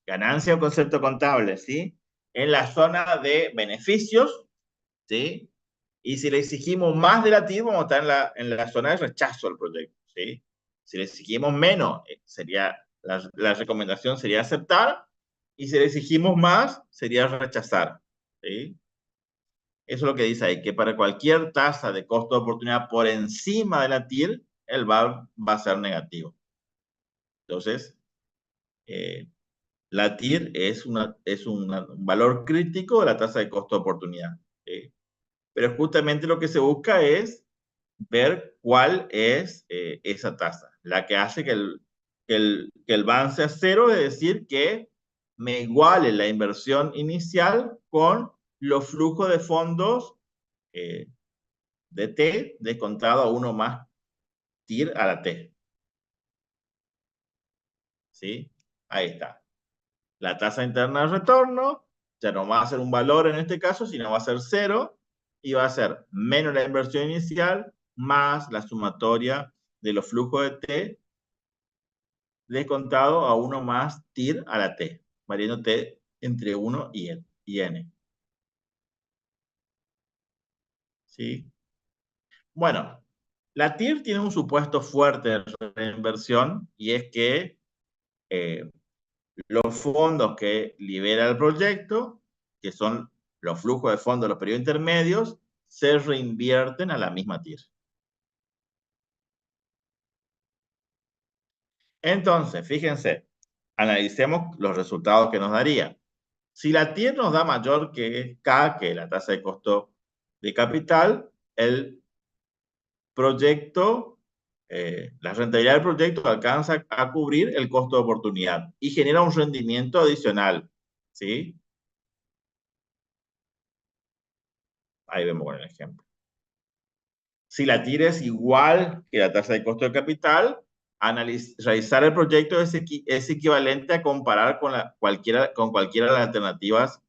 ganancia o concepto contable, ¿sí? En la zona de beneficios, ¿sí? Y si le exigimos más de la TIR, vamos a estar en la zona de rechazo al proyecto, ¿sí? Si le exigimos menos, la recomendación sería aceptar, y si le exigimos más, sería rechazar, ¿sí? Eso es lo que dice ahí, que para cualquier tasa de costo de oportunidad por encima de la TIR, el VAR va a ser negativo. Entonces, la TIR es un valor crítico de la tasa de costo de oportunidad, ¿sí? Pero justamente lo que se busca es ver cuál es esa tasa, la que hace que el VAN sea cero, es decir, que me iguale la inversión inicial con los flujos de fondos de T descontado a 1 más TIR a la T. ¿Sí? Ahí está. La tasa interna de retorno ya no va a ser un valor en este caso, sino va a ser 0, y va a ser menos la inversión inicial más la sumatoria de los flujos de T descontado a 1 más TIR a la T, variando T entre 1 y N. ¿Sí? Bueno, la TIR tiene un supuesto fuerte de reinversión, y es que los fondos que libera el proyecto, que son los flujos de fondos de los periodos intermedios, se reinvierten a la misma TIR. Entonces, fíjense, analicemos los resultados que nos daría. Si la TIR nos da mayor que K, que es la tasa de costo de capital, el proyecto, la rentabilidad del proyecto alcanza a cubrir el costo de oportunidad y genera un rendimiento adicional, ¿sí? Ahí vemos con el ejemplo. Si la TIR es igual que la tasa de costo de capital, realizar el proyecto es equivalente a comparar con cualquiera de las alternativas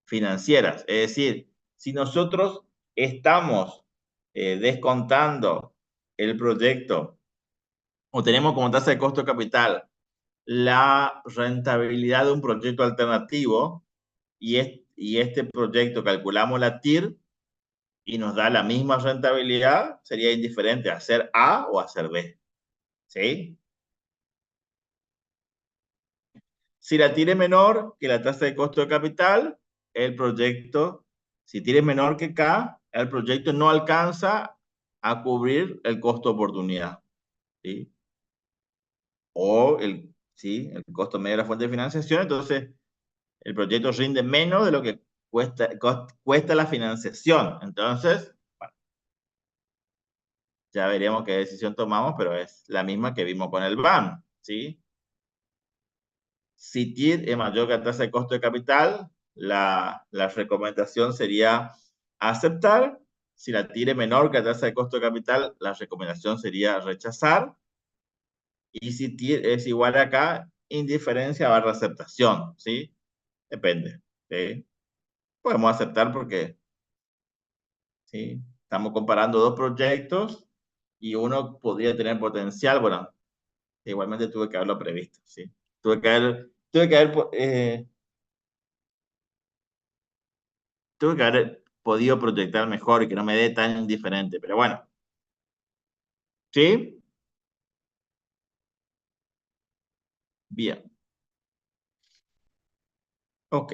financieras. Es decir, si nosotros estamos descontando el proyecto o tenemos como tasa de costo de capital la rentabilidad de un proyecto alternativo, y este proyecto calculamos la TIR y nos da la misma rentabilidad, sería indiferente hacer A o hacer B. ¿Sí? Si la TIR es menor que la tasa de costo de capital, el proyecto, si TIR es menor que K, el proyecto no alcanza a cubrir el costo de oportunidad, ¿sí? O el costo medio de la fuente de financiación. Entonces el proyecto rinde menos de lo que cuesta la financiación. Entonces, bueno, ya veremos qué decisión tomamos, pero es la misma que vimos con el BAM, ¿sí? Si TIR es mayor que la tasa de costo de capital, la recomendación sería aceptar. Si la TIR es menor que la tasa de costo de capital, la recomendación sería rechazar. Y si TIR es igual a K, indiferencia barra aceptación, ¿sí? Depende, ¿sí? Podemos aceptar porque, ¿sí? Estamos comparando dos proyectos y uno podría tener potencial. Bueno, igualmente tuve que haberlo previsto, ¿sí? Tuve que haber podido proyectar mejor y que no me dé tan indiferente, pero bueno. ¿Sí? Bien. Ok.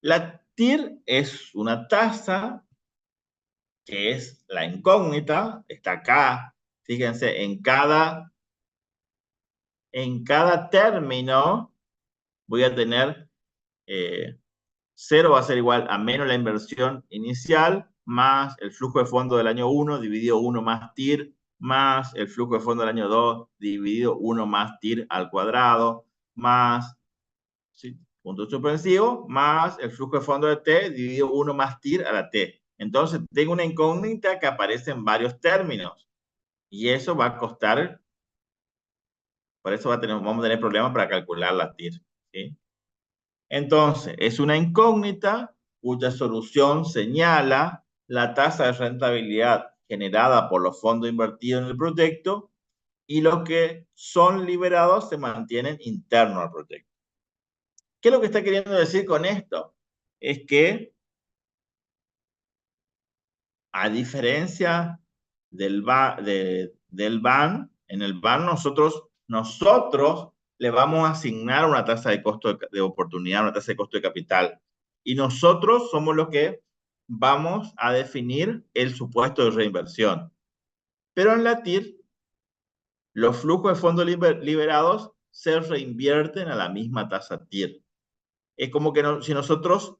La TIR es una tasa que es la incógnita, está acá. Fíjense, en cada término voy a tener 0 va a ser igual a menos la inversión inicial, más el flujo de fondo del año 1 dividido 1 más TIR, más el flujo de fondo del año 2 dividido 1 más TIR al cuadrado, más, ¿sí?, punto suspensivo, más el flujo de fondo de T dividido 1 más TIR a la T. Entonces tengo una incógnita que aparece en varios términos, y eso va a costar Por eso vamos a tener problemas para calcular la TIR, ¿sí? Entonces, es una incógnita cuya solución señala la tasa de rentabilidad generada por los fondos invertidos en el proyecto y los que son liberados se mantienen internos al proyecto. ¿Qué es lo que está queriendo decir con esto? Es que, a diferencia del BAN, en el BAN nosotros le vamos a asignar una tasa de costo de oportunidad, una tasa de costo de capital. Y nosotros somos los que vamos a definir el supuesto de reinversión. Pero en la TIR, los flujos de fondos liberados se reinvierten a la misma tasa TIR. Es como que si nosotros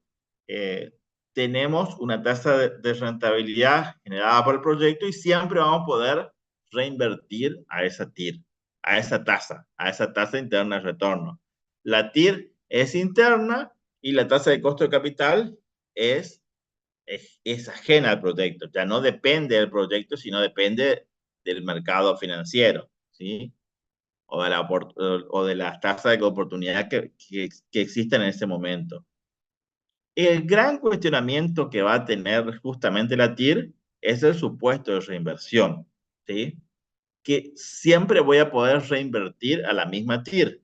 tenemos una tasa de rentabilidad generada por el proyecto y siempre vamos a poder reinvertir a esa TIR, a esa tasa interna de retorno. La TIR es interna y la tasa de costo de capital es ajena al proyecto. Ya no depende del proyecto, sino depende del mercado financiero, ¿sí? O de las tasas de oportunidad que existen en ese momento. El gran cuestionamiento que va a tener justamente la TIR es el supuesto de reinversión, ¿sí? Que siempre voy a poder reinvertir a la misma TIR.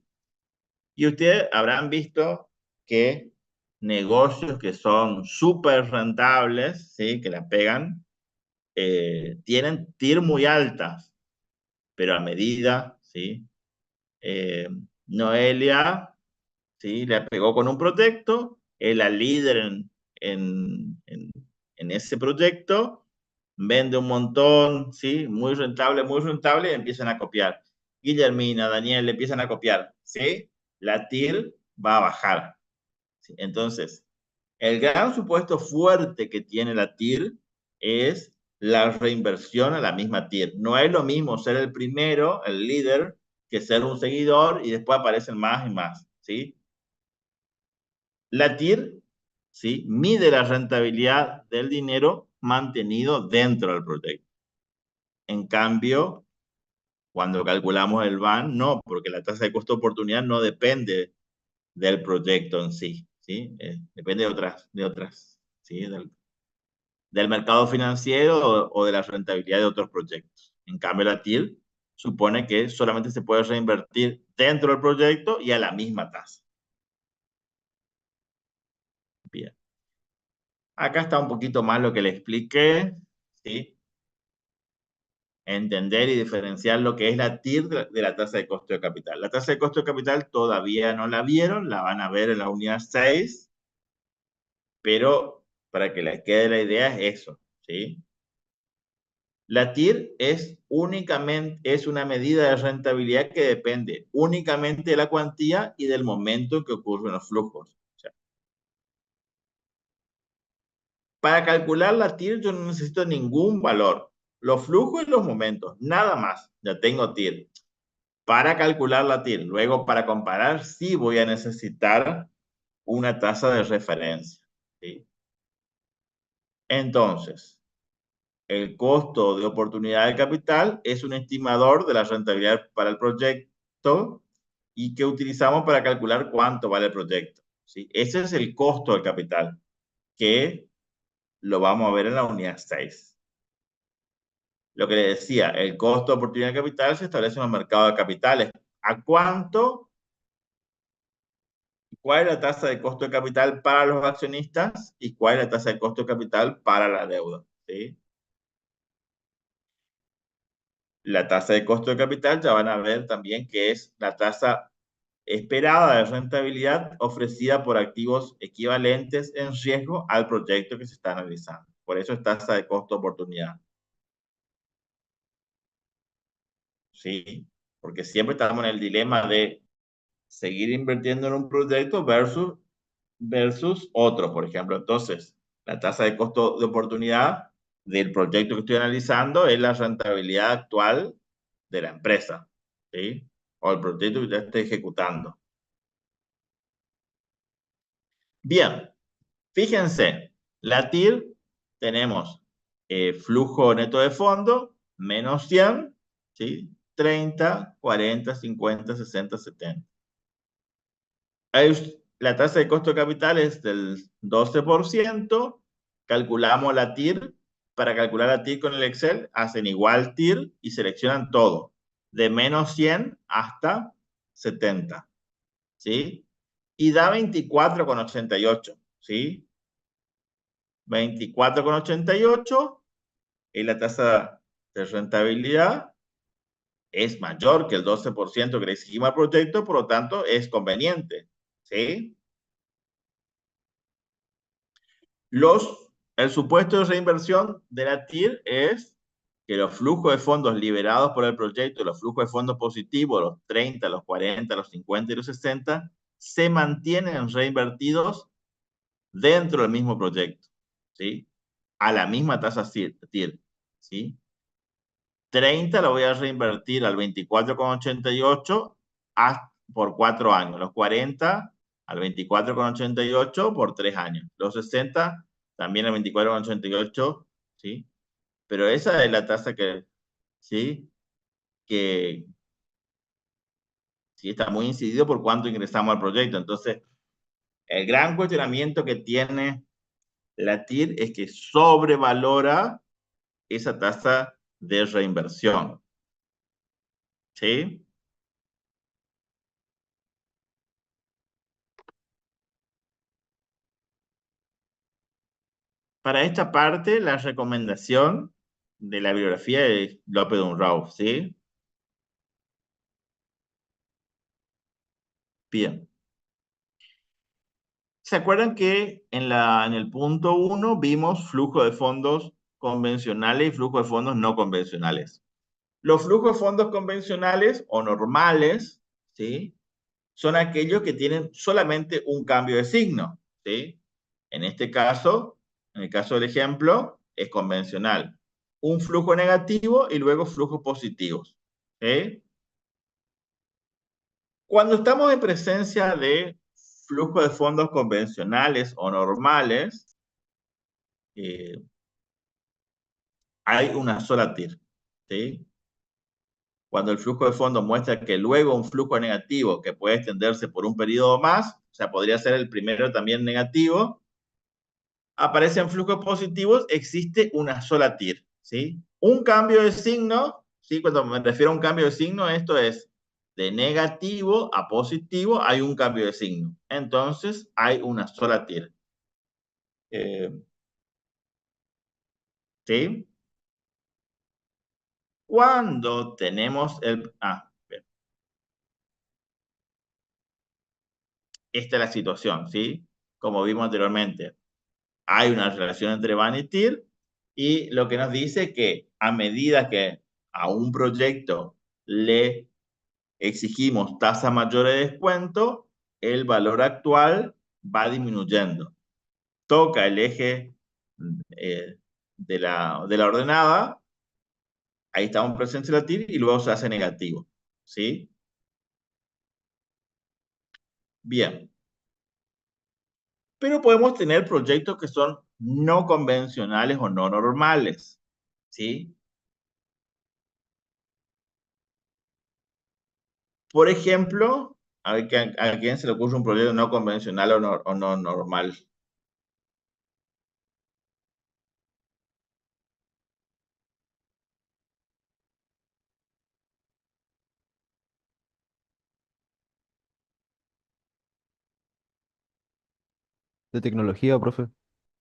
Y ustedes habrán visto que negocios que son súper rentables, ¿sí? Que la pegan, tienen TIR muy altas, pero a medida, ¿sí? Noelia, ¿sí? Le pegó con un proyecto, es la líder en ese proyecto, vende un montón, ¿sí? Muy rentable, y empiezan a copiar. Guillermina, Daniel, le empiezan a copiar, ¿sí? La TIR va a bajar, ¿sí? Entonces, el gran supuesto fuerte que tiene la TIR es la reinversión a la misma TIR. No es lo mismo ser el primero, el líder, que ser un seguidor y después aparecen más y más, ¿sí? La TIR, ¿sí? Mide la rentabilidad del dinero mantenido dentro del proyecto. En cambio, cuando calculamos el BAN, no, porque la tasa de costo de oportunidad no depende del proyecto en sí, ¿sí? Depende de otras, ¿sí? Del mercado financiero o de la rentabilidad de otros proyectos. En cambio, la TIR supone que solamente se puede reinvertir dentro del proyecto y a la misma tasa. Bien. Acá está un poquito más lo que le expliqué, ¿sí? Entender y diferenciar lo que es la TIR de la tasa de costo de capital. La tasa de costo de capital todavía no la vieron, la van a ver en la unidad 6, pero para que les quede la idea es eso, ¿sí? La TIR es una medida de rentabilidad que depende únicamente de la cuantía y del momento en que ocurren los flujos. O sea, para calcular la TIR yo no necesito ningún valor. Los flujos y los momentos, nada más. Ya tengo TIR. Para calcular la TIR, luego para comparar, sí voy a necesitar una tasa de referencia, ¿sí? Entonces, el costo de oportunidad de capital es un estimador de la rentabilidad para el proyecto y que utilizamos para calcular cuánto vale el proyecto, ¿sí? Ese es el costo del capital, que lo vamos a ver en la unidad 6. Lo que le decía, el costo de oportunidad de capital se establece en el mercado de capitales. ¿A cuánto? ¿Cuál es la tasa de costo de capital para los accionistas y cuál es la tasa de costo de capital para la deuda? ¿Sí? La tasa de costo de capital ya van a ver también que es la tasa esperada de rentabilidad ofrecida por activos equivalentes en riesgo al proyecto que se está analizando. Por eso es tasa de costo oportunidad. ¿Sí? Porque siempre estamos en el dilema de seguir invirtiendo en un proyecto versus otro, por ejemplo. Entonces, la tasa de costo de oportunidad del proyecto que estoy analizando es la rentabilidad actual de la empresa, ¿sí? O el proyecto que ya esté ejecutando. Bien, fíjense, la TIR tenemos flujo neto de fondo, menos 100, ¿sí? 30, 40, 50, 60, 70. La tasa de costo de capital es del 12%. Calculamos la TIR. Para calcular la TIR con el Excel, hacen igual TIR y seleccionan todo, de menos 100 hasta 70. ¿Sí? Y da 24,88. ¿Sí? 24,88 y la tasa de rentabilidad es mayor que el 12% que le exigimos al proyecto, por lo tanto es conveniente. ¿Sí? El supuesto de reinversión de la TIR es que los flujos de fondos liberados por el proyecto, los flujos de fondos positivos, los 30, los 40, los 50 y los 60, se mantienen reinvertidos dentro del mismo proyecto, ¿sí? A la misma tasa TIR, ¿sí? 30 lo voy a reinvertir al 24,88 por 4 años. Los 40 al 24,88 por 3 años. Los 60 también al 24,88, ¿sí? Pero esa es la tasa que, ¿sí? Que sí está muy incidido por cuánto ingresamos al proyecto. Entonces, el gran cuestionamiento que tiene la TIR es que sobrevalora esa tasa de reinversión. ¿Sí? Para esta parte, la recomendación de la bibliografía es López de Unrauf, ¿sí? Bien. ¿Se acuerdan que en el punto 1 vimos flujo de fondos convencionales y flujo de fondos no convencionales? Los flujos de fondos convencionales o normales, ¿sí? Son aquellos que tienen solamente un cambio de signo, ¿sí? En este caso, en el caso del ejemplo, es convencional. Un flujo negativo y luego flujos positivos, ¿sí? Cuando estamos en presencia de flujos de fondos convencionales o normales, hay una sola TIR, ¿sí? Cuando el flujo de fondos muestra que luego un flujo negativo que puede extenderse por un periodo más, o sea, podría ser el primero también negativo, aparecen flujos positivos, existe una sola TIR, ¿sí? Un cambio de signo, ¿sí? Cuando me refiero a un cambio de signo, esto es de negativo a positivo, hay un cambio de signo. Entonces, hay una sola TIR. ¿Sí? Cuando tenemos esta es la situación, ¿sí? Como vimos anteriormente, hay una relación entre VAN y TIR, y lo que nos dice que a medida que a un proyecto le exigimos tasa mayor de descuento, el valor actual va disminuyendo. Toca el eje de la ordenada, ahí estamos presentes en la TIR y luego se hace negativo, ¿sí? Bien. Pero podemos tener proyectos que son no convencionales o no normales, ¿sí? Por ejemplo, a ver, ¿a quién se le ocurre un proyecto no convencional o no normal? ¿De tecnología, profe?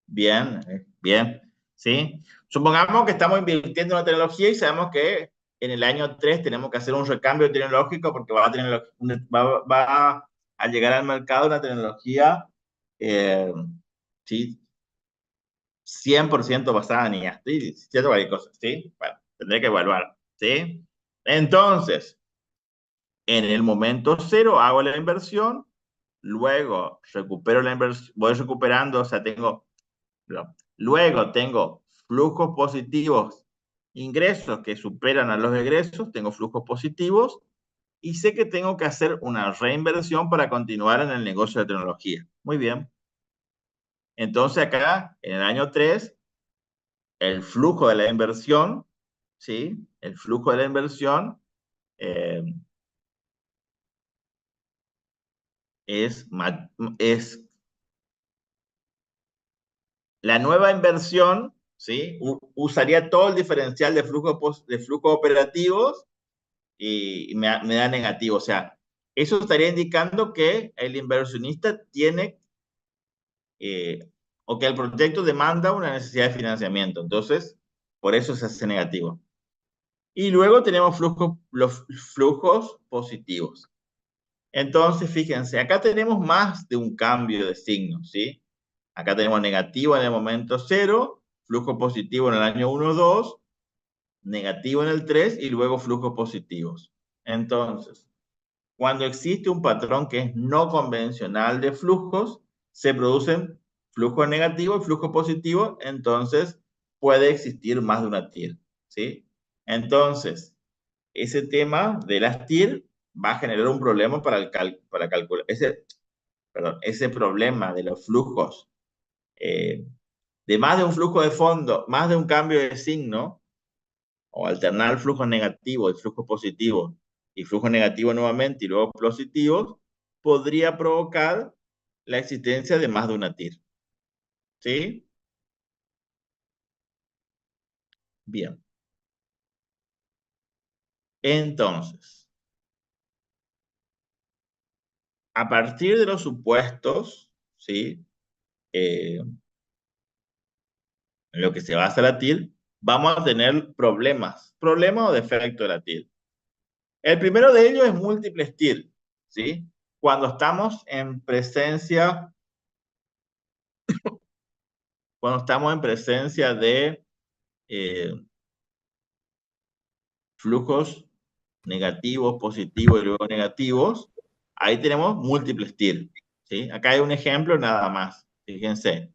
Bien, bien, ¿sí? Supongamos que estamos invirtiendo en la tecnología y sabemos que en el año 3 tenemos que hacer un recambio tecnológico porque va a llegar al mercado una tecnología, ¿sí? 100% basada en IA, ¿sí? Cierto, cualquier cosa, ¿sí? Bueno, tendré que evaluar, ¿sí? Entonces, en el momento 0 hago la inversión, luego recupero la inversión, voy recuperando, o sea, luego tengo flujos positivos, ingresos que superan a los egresos, tengo flujos positivos, y sé que tengo que hacer una reinversión para continuar en el negocio de tecnología. Muy bien. Entonces acá, en el año 3, el flujo de la inversión, ¿sí? El flujo de la inversión eh, es la nueva inversión, ¿sí? Usaría todo el diferencial de flujo operativos y me da negativo. O sea, eso estaría indicando que el inversionista tiene o que el proyecto demanda una necesidad de financiamiento. Entonces, por eso se hace negativo. Y luego tenemos los flujos positivos. Entonces, fíjense, acá tenemos más de un cambio de signo, ¿sí? Acá tenemos negativo en el momento 0, flujo positivo en el año 1, 2, negativo en el 3 y luego flujos positivos. Entonces, cuando existe un patrón que es no convencional de flujos, se producen flujos negativos y flujos positivos, entonces puede existir más de una TIR, ¿sí? Entonces, ese tema de las TIR va a generar un problema para calcular, ese problema de los flujos, de más de un flujo de fondo, más de un cambio de signo, o alternar flujos negativos y flujos positivos, y flujos negativos nuevamente y luego positivos, podría provocar la existencia de más de una TIR. ¿Sí? Bien. Entonces, a partir de los supuestos, ¿sí? En lo que se basa la TIR, vamos a tener problemas o defectos de la TIR. El primero de ellos es múltiples TIR, ¿sí? Cuando estamos en presencia de flujos negativos, positivos y luego negativos, ahí tenemos múltiples TIR, ¿sí? Acá hay un ejemplo nada más, fíjense.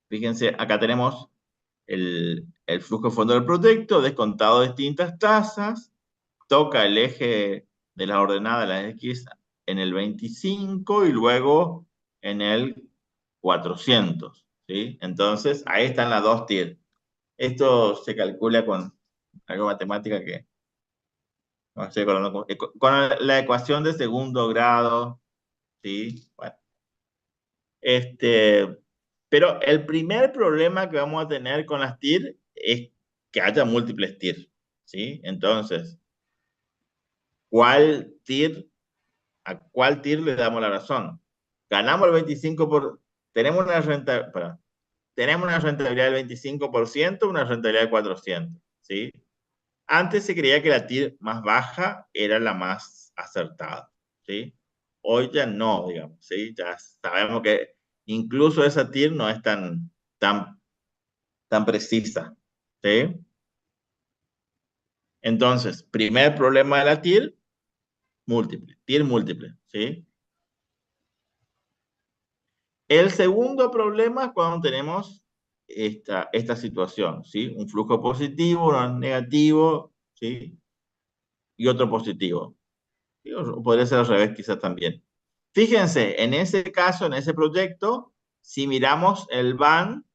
Fíjense, acá tenemos el flujo de fondo del proyecto, descontado distintas tasas, toca el eje de la ordenada, la X, en el 25 y luego en el 400, ¿sí? Entonces, ahí están las dos TIR. Esto se calcula con algo matemática que no estoy acordando con la ecuación de segundo grado, ¿sí? Bueno. Pero el primer problema que vamos a tener con las TIR es que haya múltiples TIR, ¿sí? Entonces, ¿a cuál TIR le damos la razón? Ganamos el 25%, tenemos una rentabilidad del 25%, una rentabilidad del 400%, ¿sí? Antes se creía que la TIR más baja era la más acertada, ¿sí? Hoy ya no, digamos, ¿sí? Ya sabemos que incluso esa TIR no es tan precisa, ¿sí? Entonces, primer problema de la TIR múltiple, ¿sí? El segundo problema es cuando tenemos esta situación, ¿sí? Un flujo positivo, uno negativo, ¿sí? Y otro positivo. O podría ser al revés quizás también. Fíjense, en ese caso, en ese proyecto, si miramos el BAN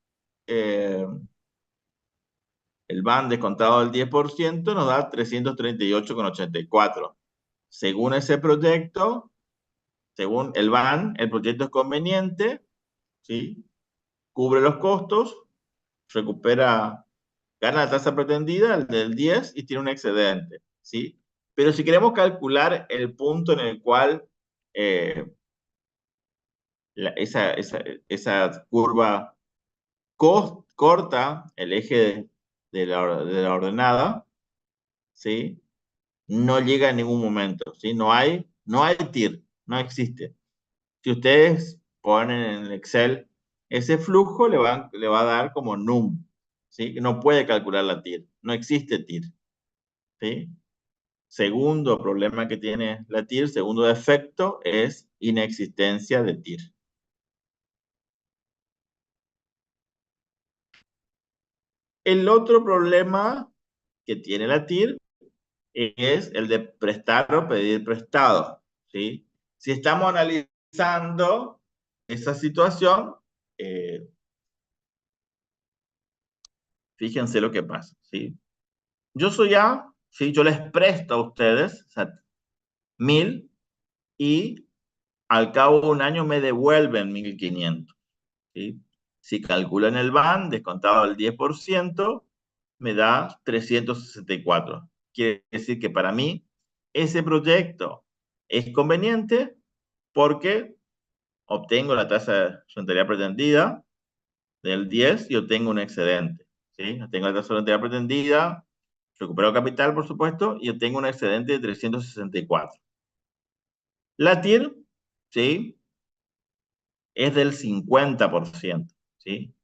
descontado del 10%, nos da 338,84. Según ese proyecto, según el BAN, el proyecto es conveniente, ¿sí? Cubre los costos, gana la tasa pretendida, el del 10, y tiene un excedente, ¿sí? Pero si queremos calcular el punto en el cual esa curva corta el eje de la ordenada, ¿sí? No llega en ningún momento, ¿sí? No hay TIR, no existe. Si ustedes ponen en el Excel ese flujo, le va a dar como num, ¿sí? No puede calcular la TIR, no existe TIR, ¿sí? Segundo problema que tiene la TIR, segundo defecto, es inexistencia de TIR. El otro problema que tiene la TIR es el de prestar o pedir prestado, ¿sí? Si estamos analizando esa situación, fíjense lo que pasa, ¿sí? Yo soy A, ¿sí? Yo les presto a ustedes, o sea, 1000, y al cabo de un año me devuelven 1500, ¿sí? Si calculan el BAN, descontado el 10%, me da 364. Quiere decir que para mí ese proyecto es conveniente porque obtengo la tasa de rentabilidad pretendida del 10 y obtengo un excedente, ¿sí? Obtengo la tasa de rentabilidad pretendida, recupero capital, por supuesto, y obtengo un excedente de 364. La TIR, ¿sí? Es del 50%, ¿sí?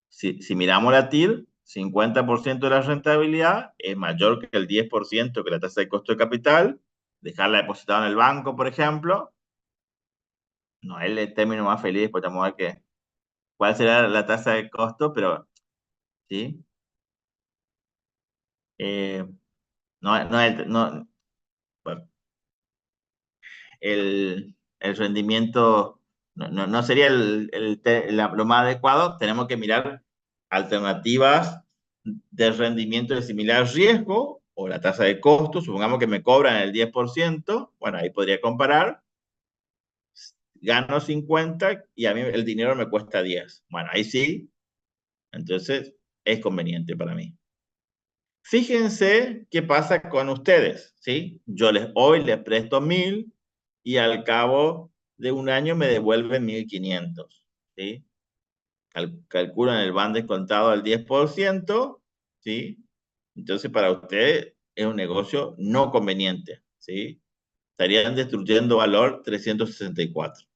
Si miramos la TIR, 50% de la rentabilidad es mayor que el 10% que la tasa de costo de capital. Dejarla depositada en el banco, por ejemplo, no es el término más feliz, pues vamos a ver cuál será la tasa de costo, pero ¿sí? Bueno, el rendimiento no sería lo más adecuado. Tenemos que mirar alternativas de rendimiento de similar riesgo o la tasa de costo. Supongamos que me cobran el 10%, bueno, ahí podría comparar. Gano 50 y a mí el dinero me cuesta 10. Bueno, ahí sí, entonces es conveniente para mí. Fíjense qué pasa con ustedes, ¿sí? Yo hoy les presto 1000 y al cabo de un año me devuelven 1500, ¿sí? Calculan el BAN descontado al 10%, ¿sí? Entonces para ustedes es un negocio no conveniente, ¿sí? Estarían destruyendo valor 364.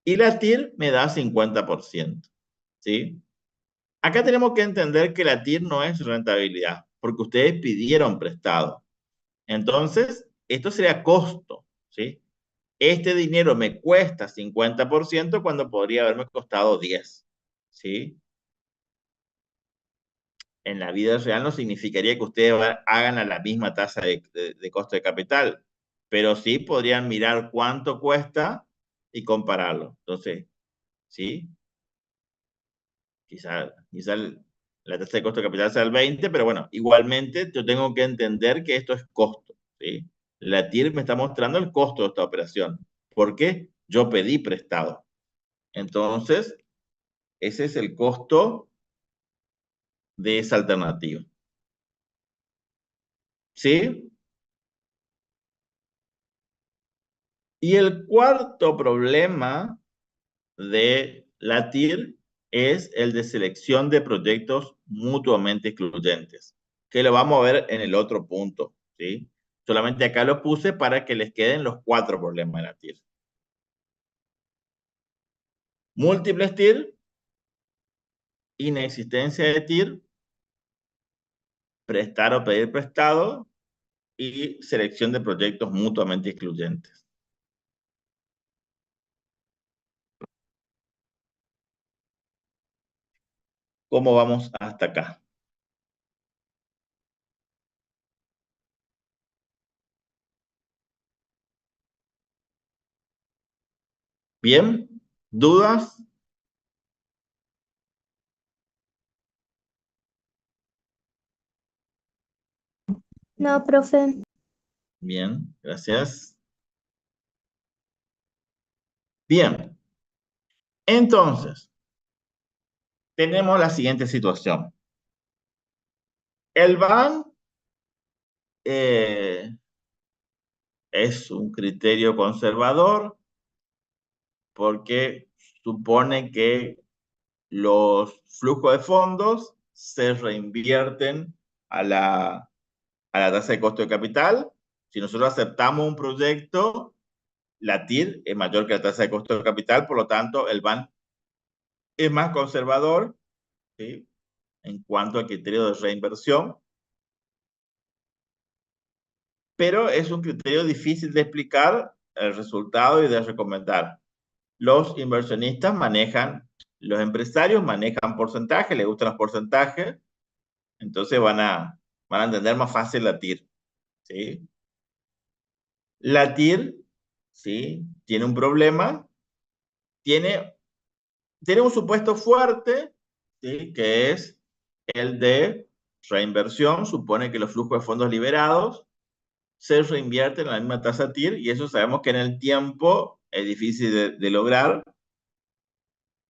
Y la TIR me da 50%, ¿sí? Acá tenemos que entender que la TIR no es rentabilidad, porque ustedes pidieron prestado. Entonces, esto sería costo, ¿sí? Este dinero me cuesta 50% cuando podría haberme costado 10, ¿sí? En la vida real no significaría que ustedes hagan a la misma tasa de costo de capital, pero sí podrían mirar cuánto cuesta y compararlo. Entonces, ¿sí? Quizá la tasa de costo de capital sea el 20, pero bueno, igualmente yo tengo que entender que esto es costo, ¿sí? La TIR me está mostrando el costo de esta operación. ¿Por qué? Yo pedí prestado. Entonces, ese es el costo de esa alternativa. ¿Sí? Y el cuarto problema de la TIR es el de selección de proyectos mutuamente excluyentes, que lo vamos a ver en el otro punto, ¿sí? Solamente acá lo puse para que les queden los 4 problemas de la TIR. Múltiples TIR, inexistencia de TIR, prestar o pedir prestado y selección de proyectos mutuamente excluyentes. ¿Cómo vamos hasta acá? ¿Bien? ¿Dudas? No, profe. Bien, gracias. Bien, entonces, tenemos la siguiente situación. El BAN es un criterio conservador porque supone que los flujos de fondos se reinvierten a la tasa de costo de capital. Si nosotros aceptamos un proyecto, la TIR es mayor que la tasa de costo de capital, por lo tanto, el BAN es más conservador, ¿sí? En cuanto al criterio de reinversión, pero es un criterio difícil de explicar el resultado y de recomendar. Los inversionistas los empresarios manejan porcentajes, les gustan los porcentajes, entonces van a entender más fácil la TIR, ¿sí? La TIR, ¿sí? Tiene un problema, tiene un supuesto fuerte, ¿sí? Que es El de reinversión supone que los flujos de fondos liberados se reinvierten a la misma tasa TIR, y eso sabemos que en el tiempo es difícil de lograr.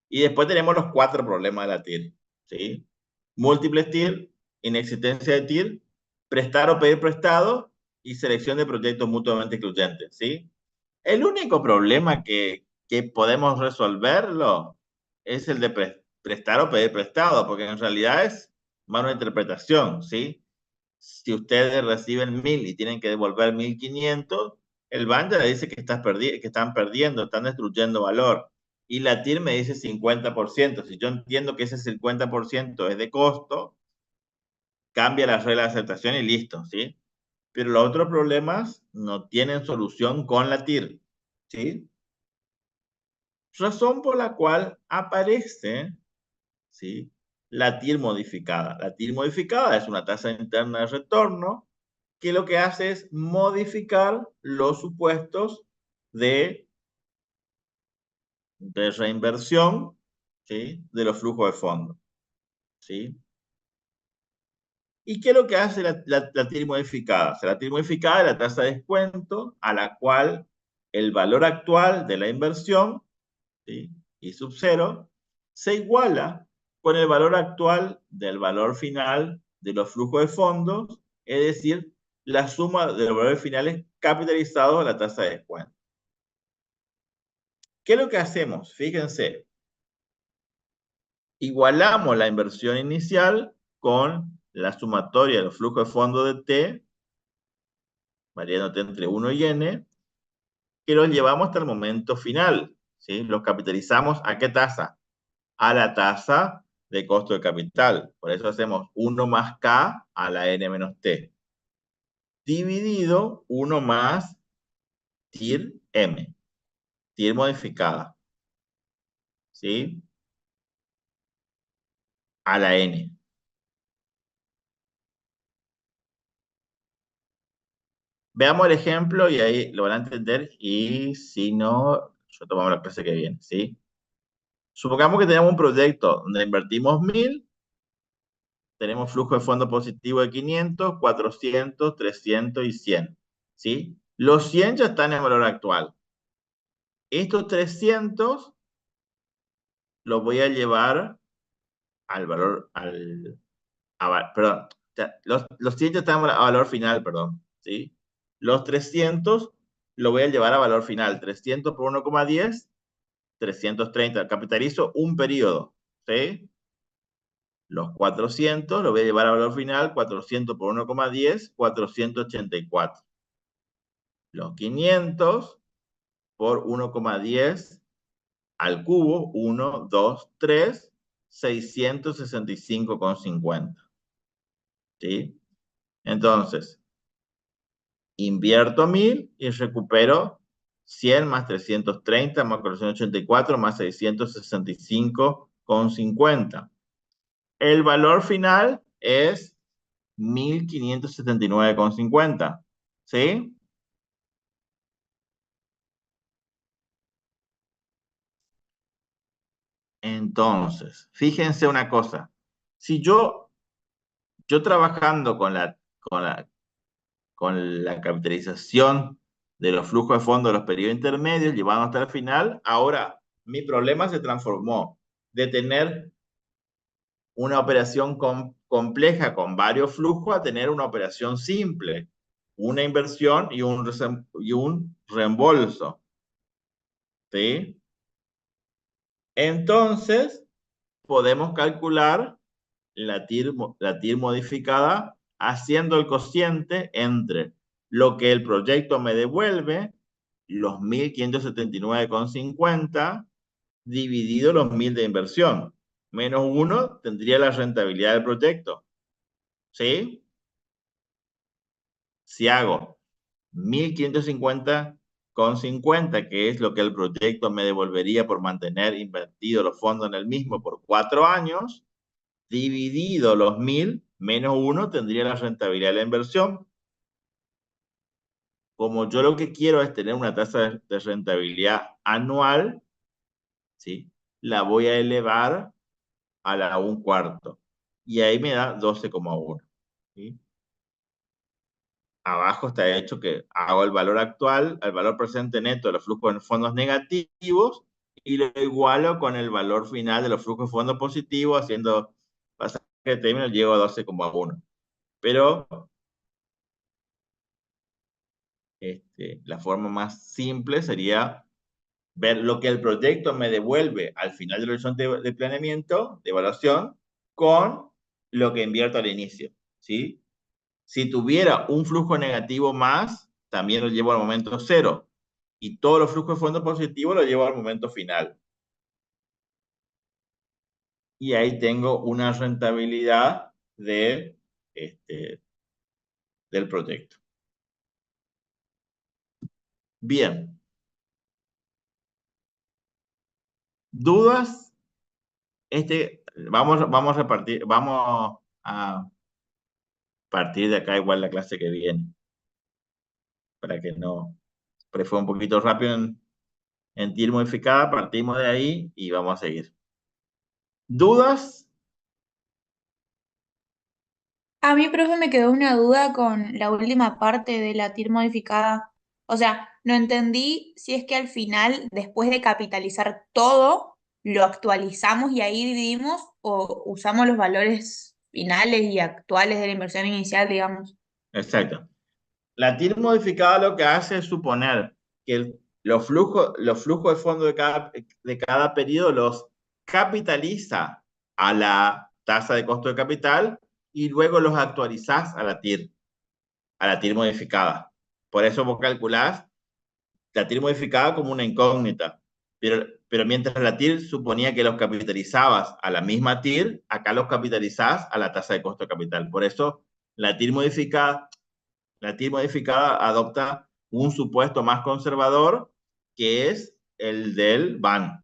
Y después tenemos los 4 problemas de la TIR, ¿sí? Múltiples TIR, inexistencia de TIR, prestar o pedir prestado y selección de proyectos mutuamente excluyentes, ¿sí? El único problema que podemos resolverlo es el de prestar o pedir prestado, porque en realidad es más una interpretación, ¿sí? Si ustedes reciben 1.000 y tienen que devolver 1.500, el banco le dice que están perdiendo, están destruyendo valor. Y la TIR me dice 50%. Si yo entiendo que ese 50% es de costo, cambia la regla de aceptación y listo, ¿sí? Pero los otros problemas no tienen solución con la TIR, ¿sí? Razón por la cual aparece, ¿sí?, la TIR modificada. La TIR modificada es una tasa interna de retorno que lo que hace es modificar los supuestos de reinversión, ¿sí?, de los flujos de fondos, ¿sí? ¿Y qué es lo que hace la TIR modificada? O sea, la TIR modificada es la tasa de descuento a la cual el valor actual de la inversión, ¿sí?, y sub 0 se iguala con el valor actual del valor final de los flujos de fondos, es decir, la suma de los valores finales capitalizados a la tasa de descuento. ¿Qué es lo que hacemos? Fíjense, igualamos la inversión inicial con la sumatoria de los flujos de fondos de T, variando T entre 1 y N, que los llevamos hasta el momento final, ¿sí? Los capitalizamos ¿a qué tasa? A la tasa de costo de capital. Por eso hacemos 1 más K a la N menos T, dividido 1 más TIR M, TIR modificada, ¿sí?, a la N. Veamos el ejemplo y ahí lo van a entender, y si no, yo tomamos la clase que viene, ¿sí? Supongamos que tenemos un proyecto donde invertimos 1.000, tenemos flujo de fondo positivo de 500, 400, 300 y 100, ¿sí? Los 100 ya están en valor actual. Estos 300 los voy a llevar al valor, perdón, los 100 ya están a valor final, perdón, ¿sí? Los 300 lo voy a llevar a valor final, 300 por 1,10, 330, capitalizo un periodo, ¿sí? Los 400 lo voy a llevar a valor final, 400 por 1,10, 484. Los 500 por 1,10 al cubo, 1, 2, 3, 665,50. ¿Sí? Entonces, invierto 1.000 y recupero 100 más 330 más 484 más 665,50. El valor final es 1.579,50. ¿Sí? Entonces, fíjense una cosa. Si yo trabajando con la capitalización de los flujos de fondos de los periodos intermedios, llevando hasta el final, ahora mi problema se transformó de tener una operación compleja con varios flujos a tener una operación simple, una inversión y un reembolso, ¿sí? Entonces, podemos calcular la TIR modificada haciendo el cociente entre lo que el proyecto me devuelve, los 1.579,50, dividido los 1.000 de inversión. Menos 1 tendría la rentabilidad del proyecto. ¿Sí? Si hago 1.550,50, que es lo que el proyecto me devolvería por mantener invertidos los fondos en el mismo por 4 años, dividido los 1.000, menos 1 tendría la rentabilidad de la inversión. Como yo lo que quiero es tener una tasa de rentabilidad anual, ¿sí?, la voy a elevar a la 1/4. y ahí me da 12,1. ¿Sí? Abajo está hecho que hago el valor actual, el valor presente neto de los flujos de fondos negativos y lo igualo con el valor final de los flujos de fondos positivos, haciendo pasaje de términos, llego a 12,1. Pero la forma más simple sería ver lo que el proyecto me devuelve al final del horizonte de planeamiento, de evaluación, con lo que invierto al inicio, ¿sí? Si tuviera un flujo negativo más, también lo llevo al momento cero. Y todos los flujos de fondos positivos lo llevo al momento final. Y ahí tengo una rentabilidad del proyecto. Bien. ¿Dudas? Vamos a partir de acá igual la clase que viene. Para que no, pero fue un poquito rápido en TIR modificada, partimos de ahí y vamos a seguir. ¿Dudas? A mí, profe, me quedó una duda con la última parte de la TIR modificada. O sea, no entendí si es que al final, después de capitalizar todo, lo actualizamos y ahí dividimos o usamos los valores finales y actuales de la inversión inicial, digamos. Exacto. La TIR modificada lo que hace es suponer que los flujos de fondo de cada periodo los capitaliza a la tasa de costo de capital y luego los actualizás a la TIR modificada. Por eso vos calculás la TIR modificada como una incógnita. Pero mientras la TIR suponía que los capitalizabas a la misma TIR, acá los capitalizás a la tasa de costo de capital. Por eso la TIR modificada adopta un supuesto más conservador, que es el del BAN.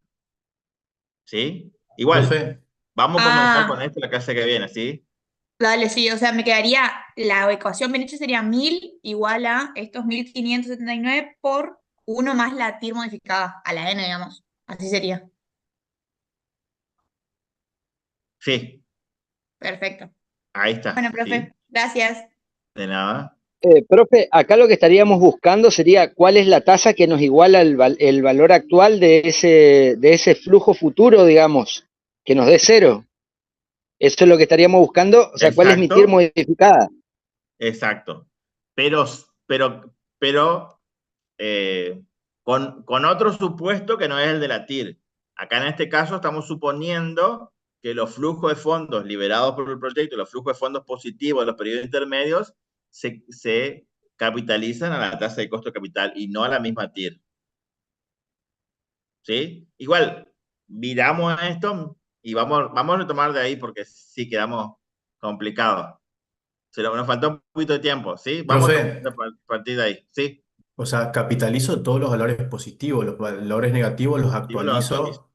¿Sí? Igual, Profe, vamos a comenzar con Ah, esto la clase que viene, ¿sí? dale, sí, o sea, me quedaría, la ecuación bien hecha sería 1000 igual a estos 1579 por 1 más la TIR modificada, a la n, digamos. Así sería. Sí, Perfecto. ahí está, Bueno, ¿sí? profe, gracias. De nada. Profe, acá lo que estaríamos buscando sería cuál es la tasa que nos iguala el valor actual de ese flujo futuro, digamos, que nos dé cero. Eso es lo que estaríamos buscando, o sea, cuál es mi TIR Exacto, modificada. exacto. Pero con otro supuesto que no es el de la TIR. Acá en este caso estamos suponiendo que los flujos de fondos liberados por el proyecto, los flujos de fondos positivos de los periodos intermedios, se capitalizan a la tasa de costo de capital y no a la misma TIR. ¿Sí? Igual, miramos esto y vamos a retomar de ahí porque sí quedamos complicados. Nos faltó un poquito de tiempo, ¿sí? Vamos profe, a partir de ahí, ¿sí? o sea, capitalizo todos los valores positivos, los valores negativos los Positivo lo actualizo. actualizo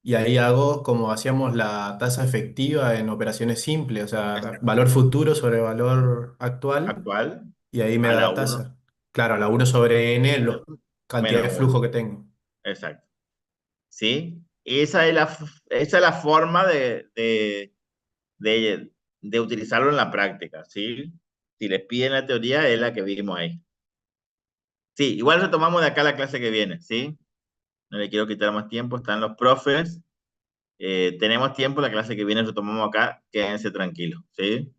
y ahí hago como hacíamos la tasa efectiva en operaciones simples, o sea, valor futuro sobre valor actual Actual y ahí me a da la la 1 tasa. Claro, la 1 sobre n, la cantidad menos de 1. flujo que tengo. Exacto. ¿Sí? Esa es la forma de utilizarlo en la práctica, ¿sí? Si les piden la teoría, es la que vimos ahí. Sí, igual retomamos de acá la clase que viene, ¿sí? No le quiero quitar más tiempo, están los profes. Tenemos tiempo, la clase que viene retomamos acá, quédense tranquilos, ¿sí?